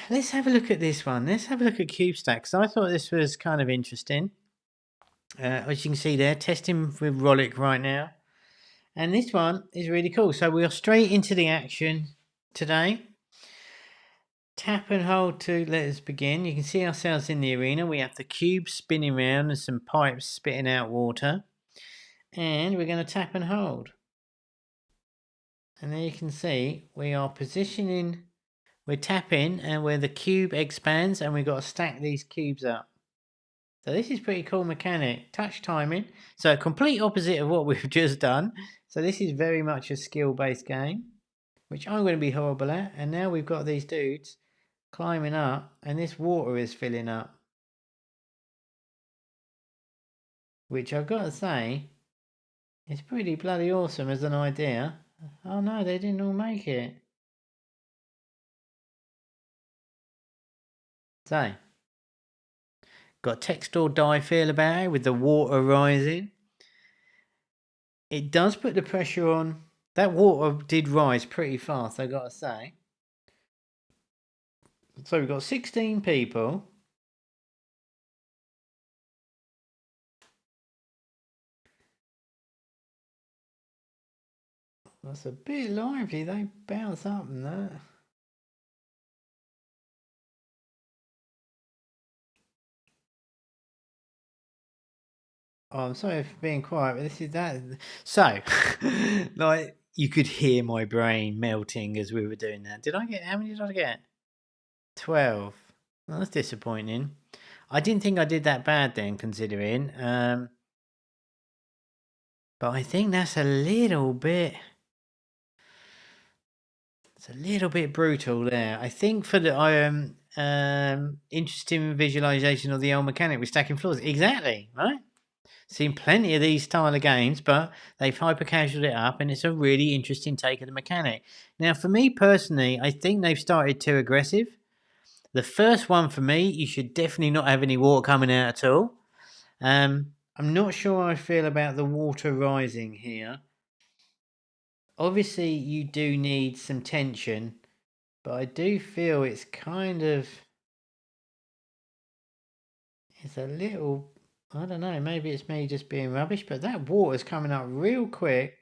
let's have a look at this one. Let's have a look at CubeStack, because I thought this was kind of interesting. As you can see there, testing with Rollic right now. And this one is really cool. So we are straight into the action today. Tap and hold to let us begin. You can see ourselves in the arena. We have the cube spinning around and some pipes spitting out water. And we're going to tap and hold. And there you can see we are positioning we're tapping and where the cube expands and we've got to stack these cubes up. So this is pretty cool mechanic. Touch timing. So a complete opposite of what we've just done. So this is very much a skill-based game, which I'm going to be horrible at. And now we've got these dudes climbing up and this water is filling up. Which I've got to say, it's pretty bloody awesome as an idea. Oh no, they didn't all make it. So, got text or die feel about it with the water rising. It does put the pressure on. That water did rise pretty fast, I gotta say. So we've got 16 people. That's a bit lively. They bounce up and that. Oh, I'm sorry for being quiet, but this is that. So, like, you could hear my brain melting as we were doing that. Did I get, how many did I get? 12. Well, that's disappointing. I didn't think I did that bad then, considering. But I think that's a little bit. It's a little bit brutal there. I think for the interesting visualization of the old mechanic with stacking floors. Exactly, right? Seen plenty of these style of games, but they've hyper casualed it up, and it's a really interesting take of the mechanic. Now, for me personally, I think they've started too aggressive. The first one for me, you should definitely not have any water coming out at all. I'm not sure how I feel about the water rising here. Obviously, you do need some tension, but I do feel it's kind of... It's a little... I don't know, maybe it's me just being rubbish, but that water's coming up real quick,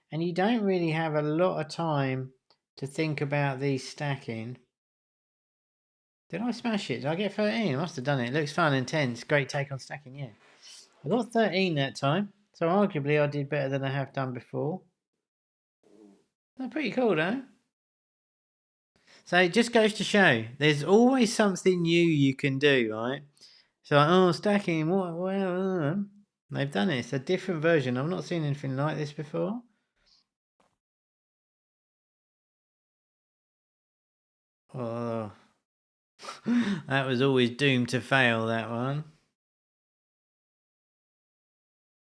and you don't really have a lot of time to think about these stacking. Did I smash it? Did I get 13? I must have done it. It looks fun and intense. Great take on stacking, yeah. I got 13 that time, so arguably I did better than I have done before. They're pretty cool, though. So it just goes to show, there's always something new you can do, right? So, oh, stacking, what? They've done it. It's a different version. I've not seen anything like this before. Oh, that was always doomed to fail, that one.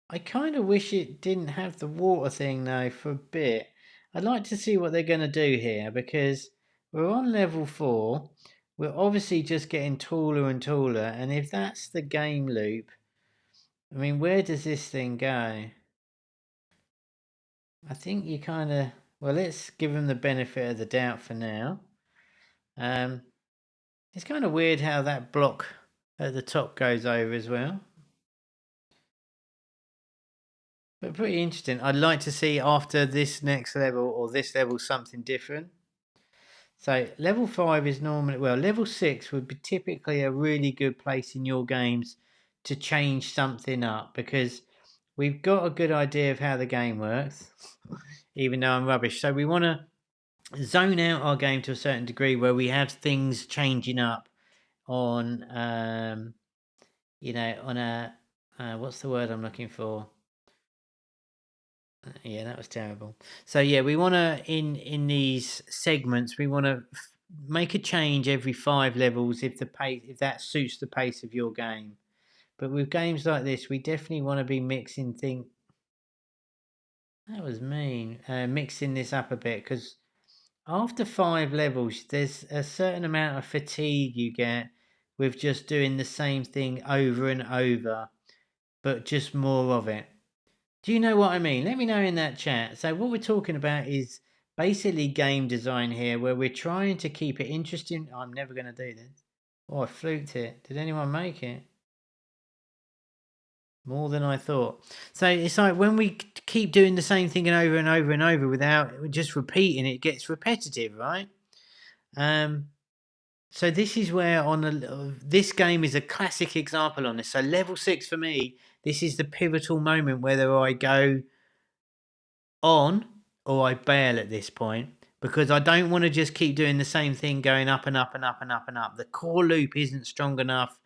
I kind of wish it didn't have the water thing, though, for a bit. I'd like to see what they're going to do here, because we're on level 4. We're obviously just getting taller and taller, and if that's the game loop, I mean, where does this thing go? I think you kind of... Well, let's give them the benefit of the doubt for now. It's kind of weird how that block at the top goes over as well. But pretty interesting. I'd like to see after this next level or this level something different. So level 5 is normally... Well, level 6 would be typically a really good place in your games to change something up, because we've got a good idea of how the game works, even though I'm rubbish. So we want to zone out our game to a certain degree where we have things changing up on, you know, on a... what's the word I'm looking for? Yeah, that was terrible. So yeah, we want to, in these segments, we want to make a change every 5 levels if the pace, if that suits the pace of your game. But with games like this, we definitely want to be mixing things. That was mean. Mixing this up a bit, because after 5 levels, there's a certain amount of fatigue you get with just doing the same thing over and over, but just more of it. Do you know what I mean? Let me know in that chat. So what we're talking about is basically game design here, where we're trying to keep it interesting. Oh, I'm never going to do this. Oh, I fluked it. Did anyone make it? More than I thought. So it's like when we keep doing the same thing over and over and over without just repeating, it gets repetitive, right? So this is where this game is a classic example on this. So level 6 for me, this is the pivotal moment whether I go on or I bail at this point. because I don't want to just keep doing the same thing, going up and up and up and up and up. The core loop isn't strong enough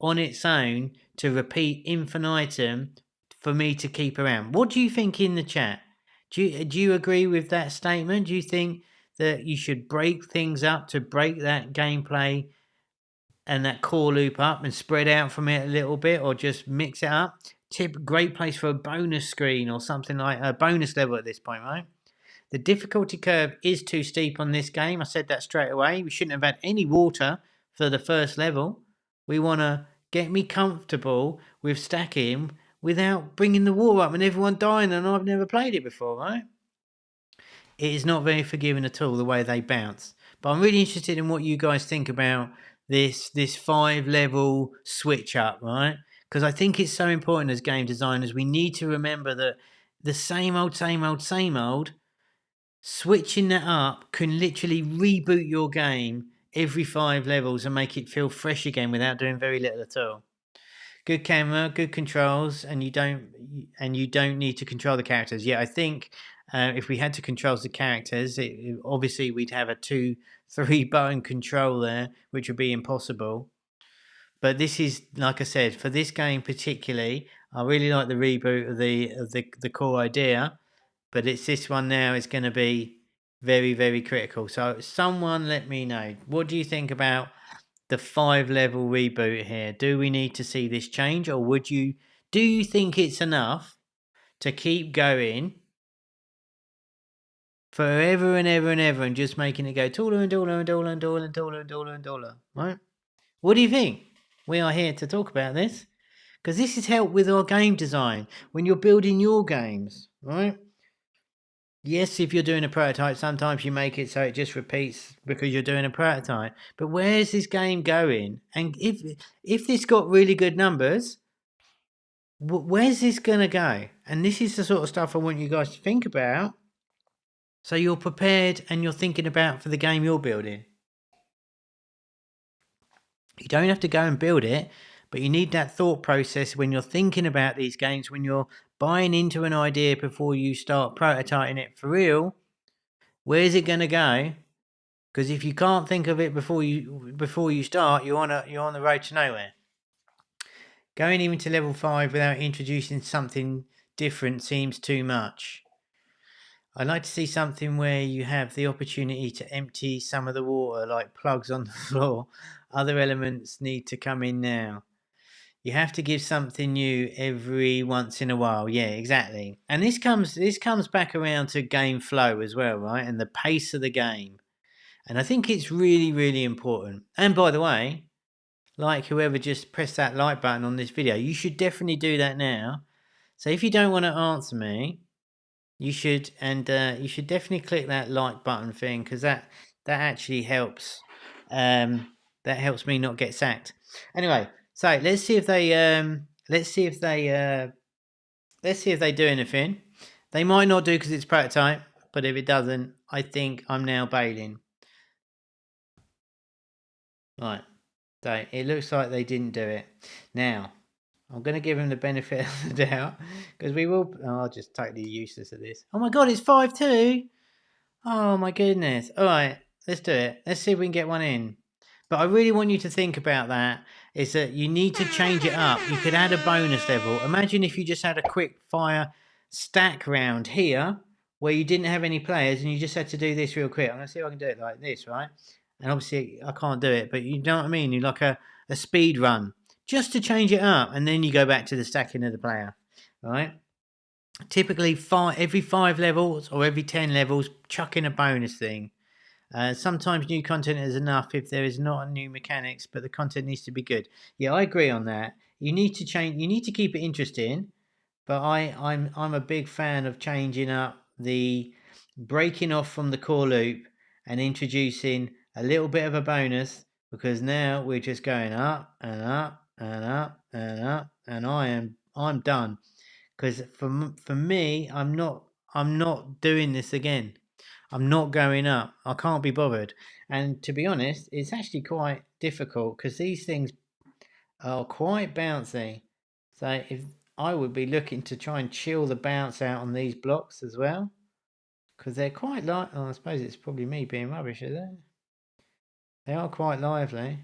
on its own to repeat infinitum for me to keep around. What do you think in the chat? Do you agree with that statement? Do you think that you should break things up to break that gameplay and that core loop up and spread out from it a little bit, or just mix it up? Great place for a bonus screen or something, like a bonus level at this point, right? The difficulty curve is too steep on this game. I said that straight away. We shouldn't have had any water for the first level. We want to get me comfortable with stacking without bringing the water up and everyone dying, and I've never played it before, right? It is not very forgiving at all, the way they bounce. But I'm really interested in what you guys think about this 5-level switch up, right? Because I think it's so important as game designers. We need to remember that the same old, switching that up can literally reboot your game every 5 levels and make it feel fresh again without doing very little at all. Good camera, good controls, and you don't need to control the characters. Yeah, I think if we had to control the characters, obviously we'd have a 2-3 button control there, which would be impossible. But this is, like I said, for this game particularly, I really like the reboot of the core idea. But it's this one now is going to be very, very critical. So someone let me know. What do you think about the 5-level reboot here? Do we need to see this change, or do you think it's enough to keep going forever and ever and ever and just making it go taller and taller and taller and taller and taller and taller and taller, right? What do you think? We are here to talk about this because this is help with our game design when you're building your games, right? Yes, if you're doing a prototype, sometimes you make it so it just repeats because you're doing a prototype. But where's this game going? And if this got really good numbers, where's this going to go? And this is the sort of stuff I want you guys to think about, so you're prepared and you're thinking about for the game you're building. You don't have to go and build it, but you need that thought process when you're thinking about these games, when you're buying into an idea before you start prototyping it for real. Where's it going to go? Because if you can't think of it before you start, you're on the road to nowhere. Going even to level 5 without introducing something different seems too much. I'd like to see something where you have the opportunity to empty some of the water, like plugs on the floor. Other elements need to come in now. You have to give something new every once in a while. Yeah, exactly. And this comes back around to game flow as well, right? And the pace of the game. And I think it's really, really important. And by the way, like whoever just pressed that like button on this video, you should definitely do that now. So if you don't want to answer me, you should definitely click that like button thing, because that actually helps. That helps me not get sacked. Anyway, so let's see if they do anything. They might not do because it's prototype, but if it doesn't, I think I'm now bailing. Right, so it looks like they didn't do it. Now, I'm going to give him the benefit of the doubt, because we will... Oh, I'm just totally useless at this. Oh my god, it's 5-2! Oh my goodness. Alright, let's do it. Let's see if we can get one in. But I really want you to think about that, is that you need to change it up. You could add a bonus level. Imagine if you just had a quick fire stack round here, where you didn't have any players, and you just had to do this real quick. I'm going to see if I can do it like this, right? And obviously I can't do it, but you know what I mean? You're like a speed run, just to change it up, and then you go back to the stacking of the player, right? Typically every 5 levels or every 10 levels, chuck in a bonus thing. Sometimes new content is enough if there is not new mechanics, but the content needs to be good. Yeah, I agree on that. You need to change. You need to keep it interesting, but I'm a big fan of changing up the breaking off from the core loop and introducing a little bit of a bonus, because now we're just going up and up and up and up, and I'm done. Because for me, I'm not doing this again. I'm not going up. I can't be bothered. And to be honest, it's actually quite difficult because these things are quite bouncy. So if I would be looking to try and chill the bounce out on these blocks as well, Because they're quite like. Oh, I suppose it's probably me being rubbish, is it? They are quite lively.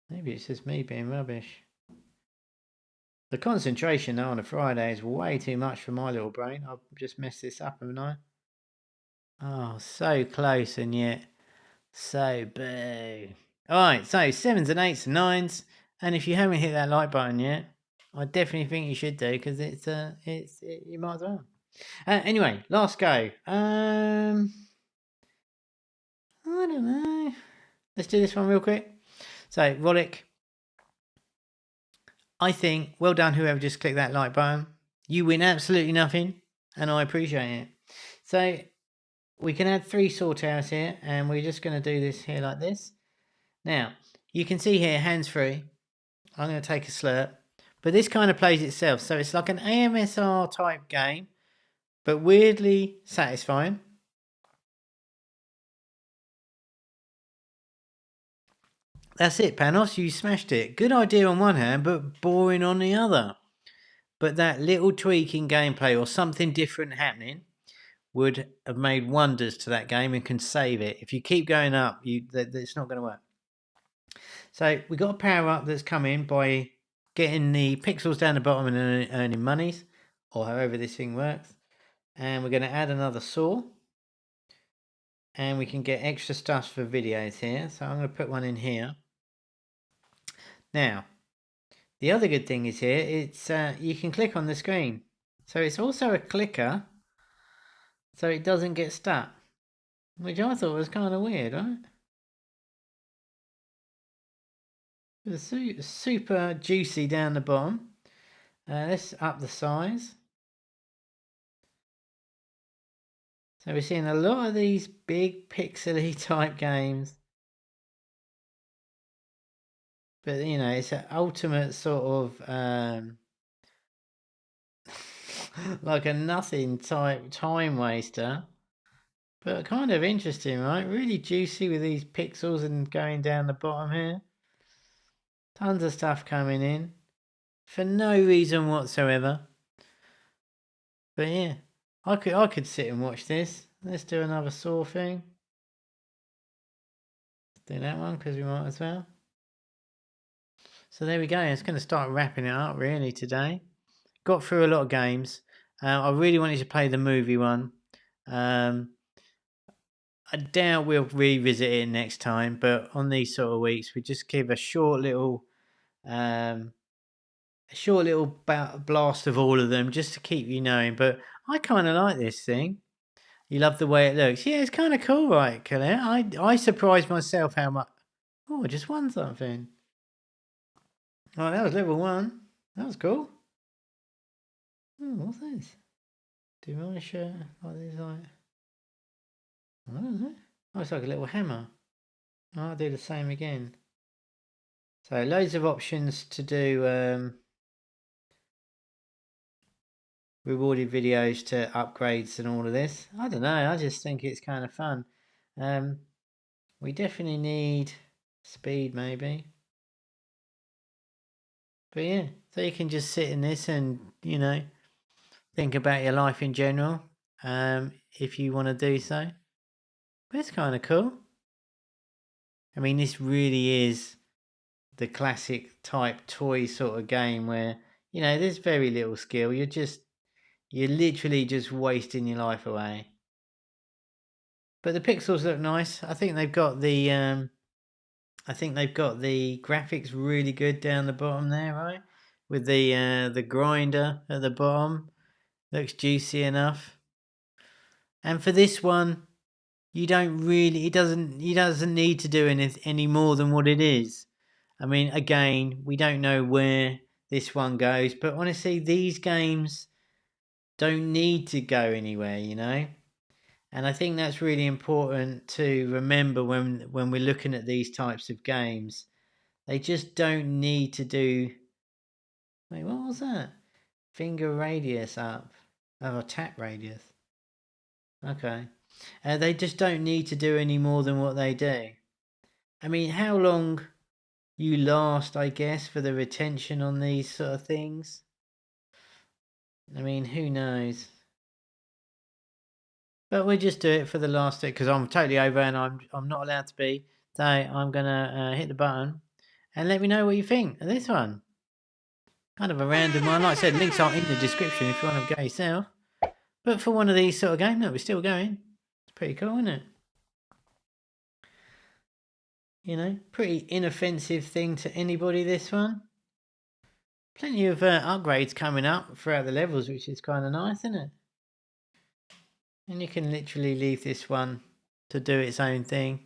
Maybe it's just me being rubbish. The concentration though on a Friday is way too much for my little brain. I've just messed this up, haven't I? Oh, so close and yet so boo. Alright, so 7s and 8s and 9s. And if you haven't hit that like button yet, I definitely think you should do, because you might as well. Anyway, last go. I don't know. Let's do this one real quick. So, Rollic, I think, well done whoever just clicked that like button. You win absolutely nothing, and I appreciate it. So, we can add 3 sort towers here, and we're just going to do this here like this. Now, you can see here, hands free. I'm going to take a slurp. But this kind of plays itself. So it's like an AMSR type game, but weirdly satisfying. That's it, Panos. You smashed it. Good idea on one hand, but boring on the other. But that little tweak in gameplay or something different happening would have made wonders to that game and can save it. If you keep going up, it's not going to work. So we got a power up that's come in by getting the pixels down the bottom and earning monies, or however this thing works. And we're going to add another saw. And we can get extra stuff for videos here. So I'm going to put one in here. Now, the other good thing is here, it's you can click on the screen. So it's also a clicker, so it doesn't get stuck. Which I thought was kind of weird, right? It's super juicy down the bottom. Let's up the size. So we're seeing a lot of these big pixely type games. But you know, it's an ultimate sort of like a nothing type time waster. But kind of interesting, right? Really juicy with these pixels and going down the bottom here. Tons of stuff coming in. For no reason whatsoever. But yeah. I could sit and watch this. Let's do another saw thing. Let's do that one because we might as well. So there we go. It's going to start wrapping it up really today. Got through a lot of games. I really wanted to play the movie one. I doubt we'll revisit it next time, but on these sort of weeks, we just give a short little blast of all of them just to keep you knowing. But I kind of like this thing. You love the way it looks. Yeah, it's kind of cool, right, Kilic? I surprised myself how much. Oh, I just won something. Oh, that was level 1. That was cool. Oh, what's this? Demolish, like this, like. I don't know. Oh, it's like a little hammer. I'll do the same again. So loads of options to do rewarded videos to upgrades and all of this. I don't know. I just think it's kind of fun. We definitely need speed, maybe. But yeah, so you can just sit in this and, you know, think about your life in general, if you want to do so. But it's kind of cool. I mean, this really is the classic type toy sort of game where, you know, there's very little skill. You're literally just wasting your life away. But the pixels look nice. I think they've got the graphics really good down the bottom there, right? With the grinder at the bottom. Looks juicy enough. And for this one, you don't really, he doesn't need to do any more than what it is. I mean, again, we don't know where this one goes, but honestly, these games don't need to go anywhere, you know? And I think that's really important to remember when we're looking at these types of games. They just don't need to do... Wait, what was that? Finger radius up. Oh, tap radius. Okay. They just don't need to do any more than what they do. I mean, how long you last, I guess, for the retention on these sort of things? I mean, who knows? But we'll just do it for the last bit because I'm totally over and I'm not allowed to be. So I'm gonna hit the button and let me know what you think of this one. Kind of a random one. Like I said, links are in the description if you want to go yourself. But for one of these sort of games, look, we're still going. It's pretty cool, isn't it? You know, pretty inoffensive thing to anybody, this one. Plenty of upgrades coming up throughout the levels, which is kind of nice, isn't it? And you can literally leave this one to do its own thing.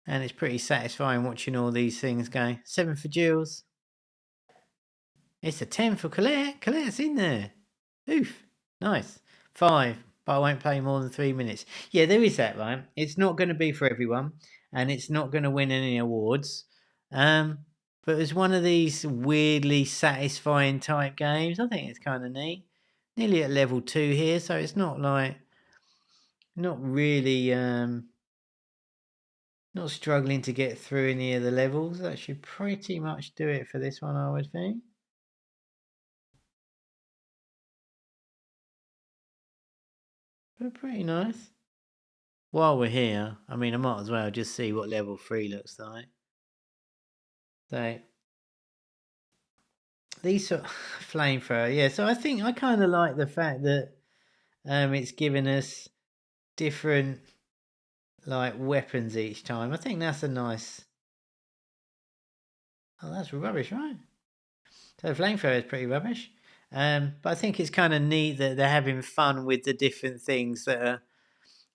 And it's pretty satisfying watching all these things go. 7 for Jules. It's a 10 for Colette. Colette's in there. Oof. Nice. 5. But I won't play more than 3 minutes. Yeah, there is that, right? It's not going to be for everyone. And it's not going to win any awards. But it's one of these weirdly satisfying type games. I think it's kind of neat. Nearly at level 2 here. So it's not like... Not really... Not struggling to get through any of the levels. That should pretty much do it for this one, I would think. But pretty nice. While we're here, I mean, I might as well just see what level 3 looks like. So, these sort of flamethrower, yeah. So I think I kind of like the fact that it's given us different like weapons each time. I think that's a nice. Oh, that's rubbish, right? So flamethrower is pretty rubbish. But I think it's kind of neat that they're having fun with the different things that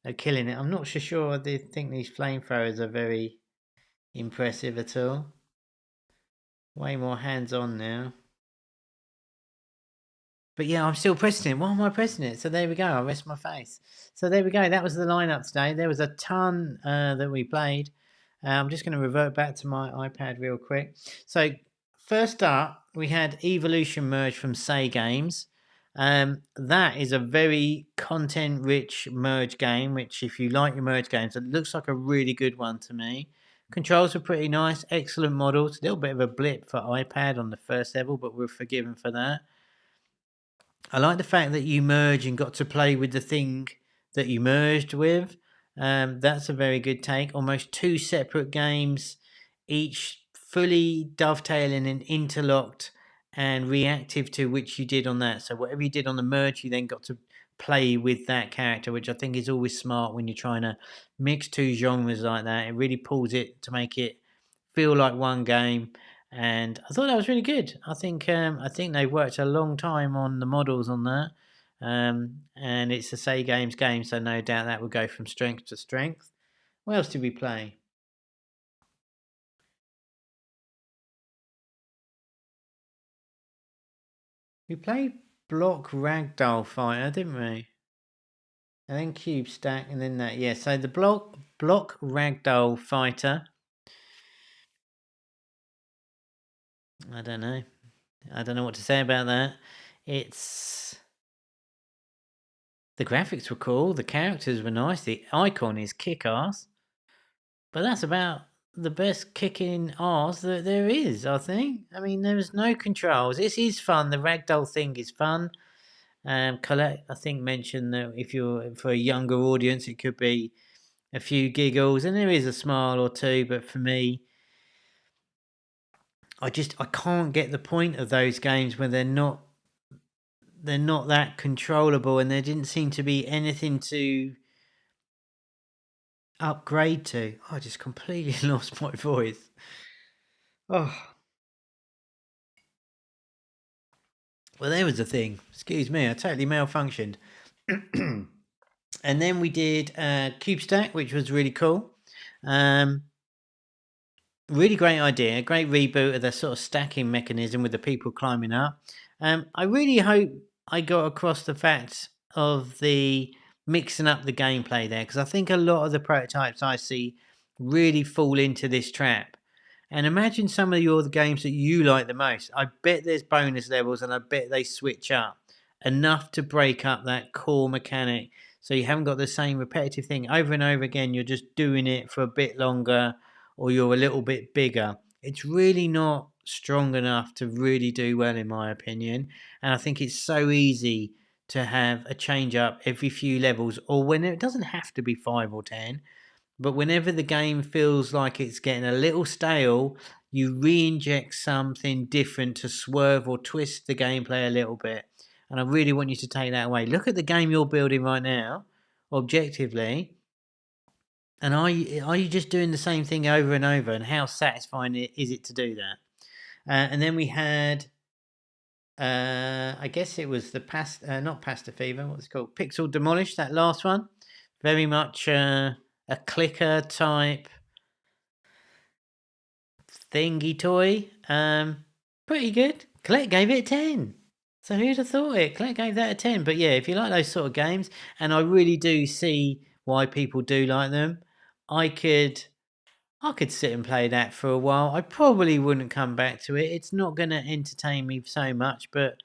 are killing it. I'm not so sure I think these flamethrowers are very impressive at all. Way more hands-on now. But yeah, I'm still pressing it. Why am I pressing it? So there we go. I rest my face. So there we go. That was the lineup today. There was a ton that we played. I'm just going to revert back to my iPad real quick. So first up, we had Evolution Merge from SayGames. That is a very content-rich merge game, which if you like your merge games, it looks like a really good one to me. Controls were pretty nice, excellent models. A little bit of a blip for iPad on the first level, but we're forgiven for that. I like the fact that you merge and got to play with the thing that you merged with. That's a very good take. Almost 2 separate games, each fully dovetailing and interlocked and reactive to which you did on that. So whatever you did on the merge, you then got to play with that character, which I think is always smart when you're trying to mix 2 genres like that. It really pulls it to make it feel like one game. And I thought that was really good. I think they worked a long time on the models on that, and it's a SayGames game, so no doubt that would go from strength to strength. What else did we play? We played Block Ragdoll Fighter, didn't we? And then Cube Stack, and then that. Yeah, so the Block Ragdoll Fighter. I don't know. I don't know what to say about that. It's... The graphics were cool, the characters were nice, the icon is kick-ass. But that's about the best kicking ass that there is, I think. I mean, there's no controls. This is fun. The ragdoll thing is fun. Colette, I think, mentioned that if you're for a younger audience, it could be a few giggles, and there is a smile or two. But for me, I can't get the point of those games where they're not that controllable, and there didn't seem to be anything to upgrade to. I just completely lost my voice. Oh. Well, there was the thing. Excuse me, I totally malfunctioned. And then we did Cube Stack, which was really cool. Really great idea. Great reboot of the sort of stacking mechanism with the people climbing up. I really hope I got across the fact of the mixing up the gameplay there, because I think a lot of the prototypes I see really fall into this trap. And imagine some of the games that you like the most. I bet there's bonus levels, and I bet they switch up enough to break up that core mechanic. So you haven't got the same repetitive thing over and over again. You're just doing it for a bit longer, or you're a little bit bigger. It's really not strong enough to really do well, in my opinion. And I think it's so easy to have a change up every few levels, or when it doesn't have to be 5 or 10, but whenever the game feels like it's getting a little stale, you re-inject something different to swerve or twist the gameplay a little bit. And I really want you to take that away. Look at the game you're building right now, objectively, and are you just doing the same thing over and over? And how satisfying is it to do that? And then we had, I guess it was the not Pasta Fever. What's it called? Pixel Demolish. That last one, very much a clicker type thingy toy. Pretty good. Kilic gave it a 10. So who'd have thought it? Kilic gave that a 10. But yeah, if you like those sort of games, and I really do see why people do like them, I could sit and play that for a while. I probably wouldn't come back to it. It's not going to entertain me so much, but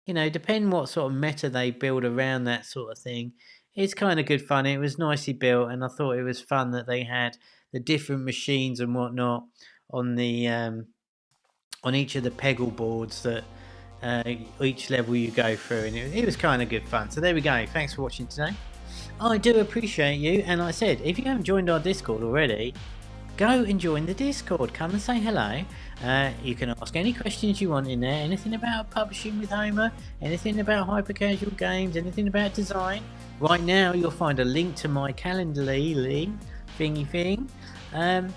you know, depending what sort of meta they build around that sort of thing, it's kind of good fun. It was nicely built, and I thought it was fun that they had the different machines and whatnot on the on each of the peggle boards that each level you go through, and it was kind of good fun. So there we go. Thanks for watching today. I do appreciate you, and like I said, if you haven't joined our Discord already, go and join the Discord. Come and say hello. You can ask any questions you want in there. Anything about publishing with Homa, anything about hypercasual games, anything about design. Right now, you'll find a link to my Calendly thingy thing, and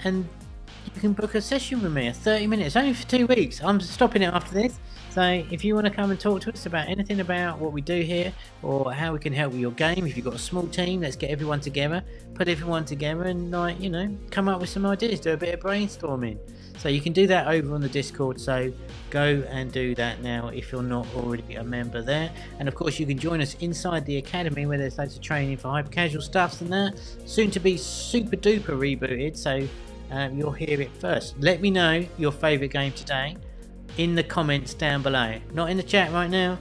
you can book a session with me, 30 minutes, only for 2 weeks. I'm stopping it after this. So if you want to come and talk to us about anything about what we do here, or how we can help with your game, if you've got a small team, let's get everyone together, put everyone together, and like, you know, come up with some ideas, do a bit of brainstorming. So you can do that over on the Discord, so go and do that now if you're not already a member there. And of course you can join us inside the Academy, where there's loads of training for hyper casual stuff and that, soon to be super duper rebooted, so you'll hear it first. Let me know your favourite game today in the comments down below, not in the chat right now.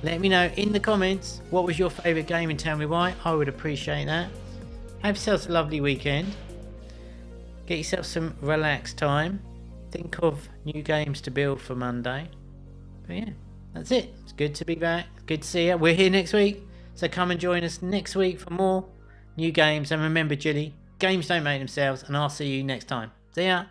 Let me know in the comments what was your favourite game and tell me why. I would appreciate that. Have yourselves a lovely weekend. Get yourself some relaxed time. Think of new games to build for Monday. But yeah, that's it. It's good to be back. Good to see you. We're here next week, so come and join us next week for more new games. And remember, Julie, games don't make themselves, and I'll see you next time. See ya.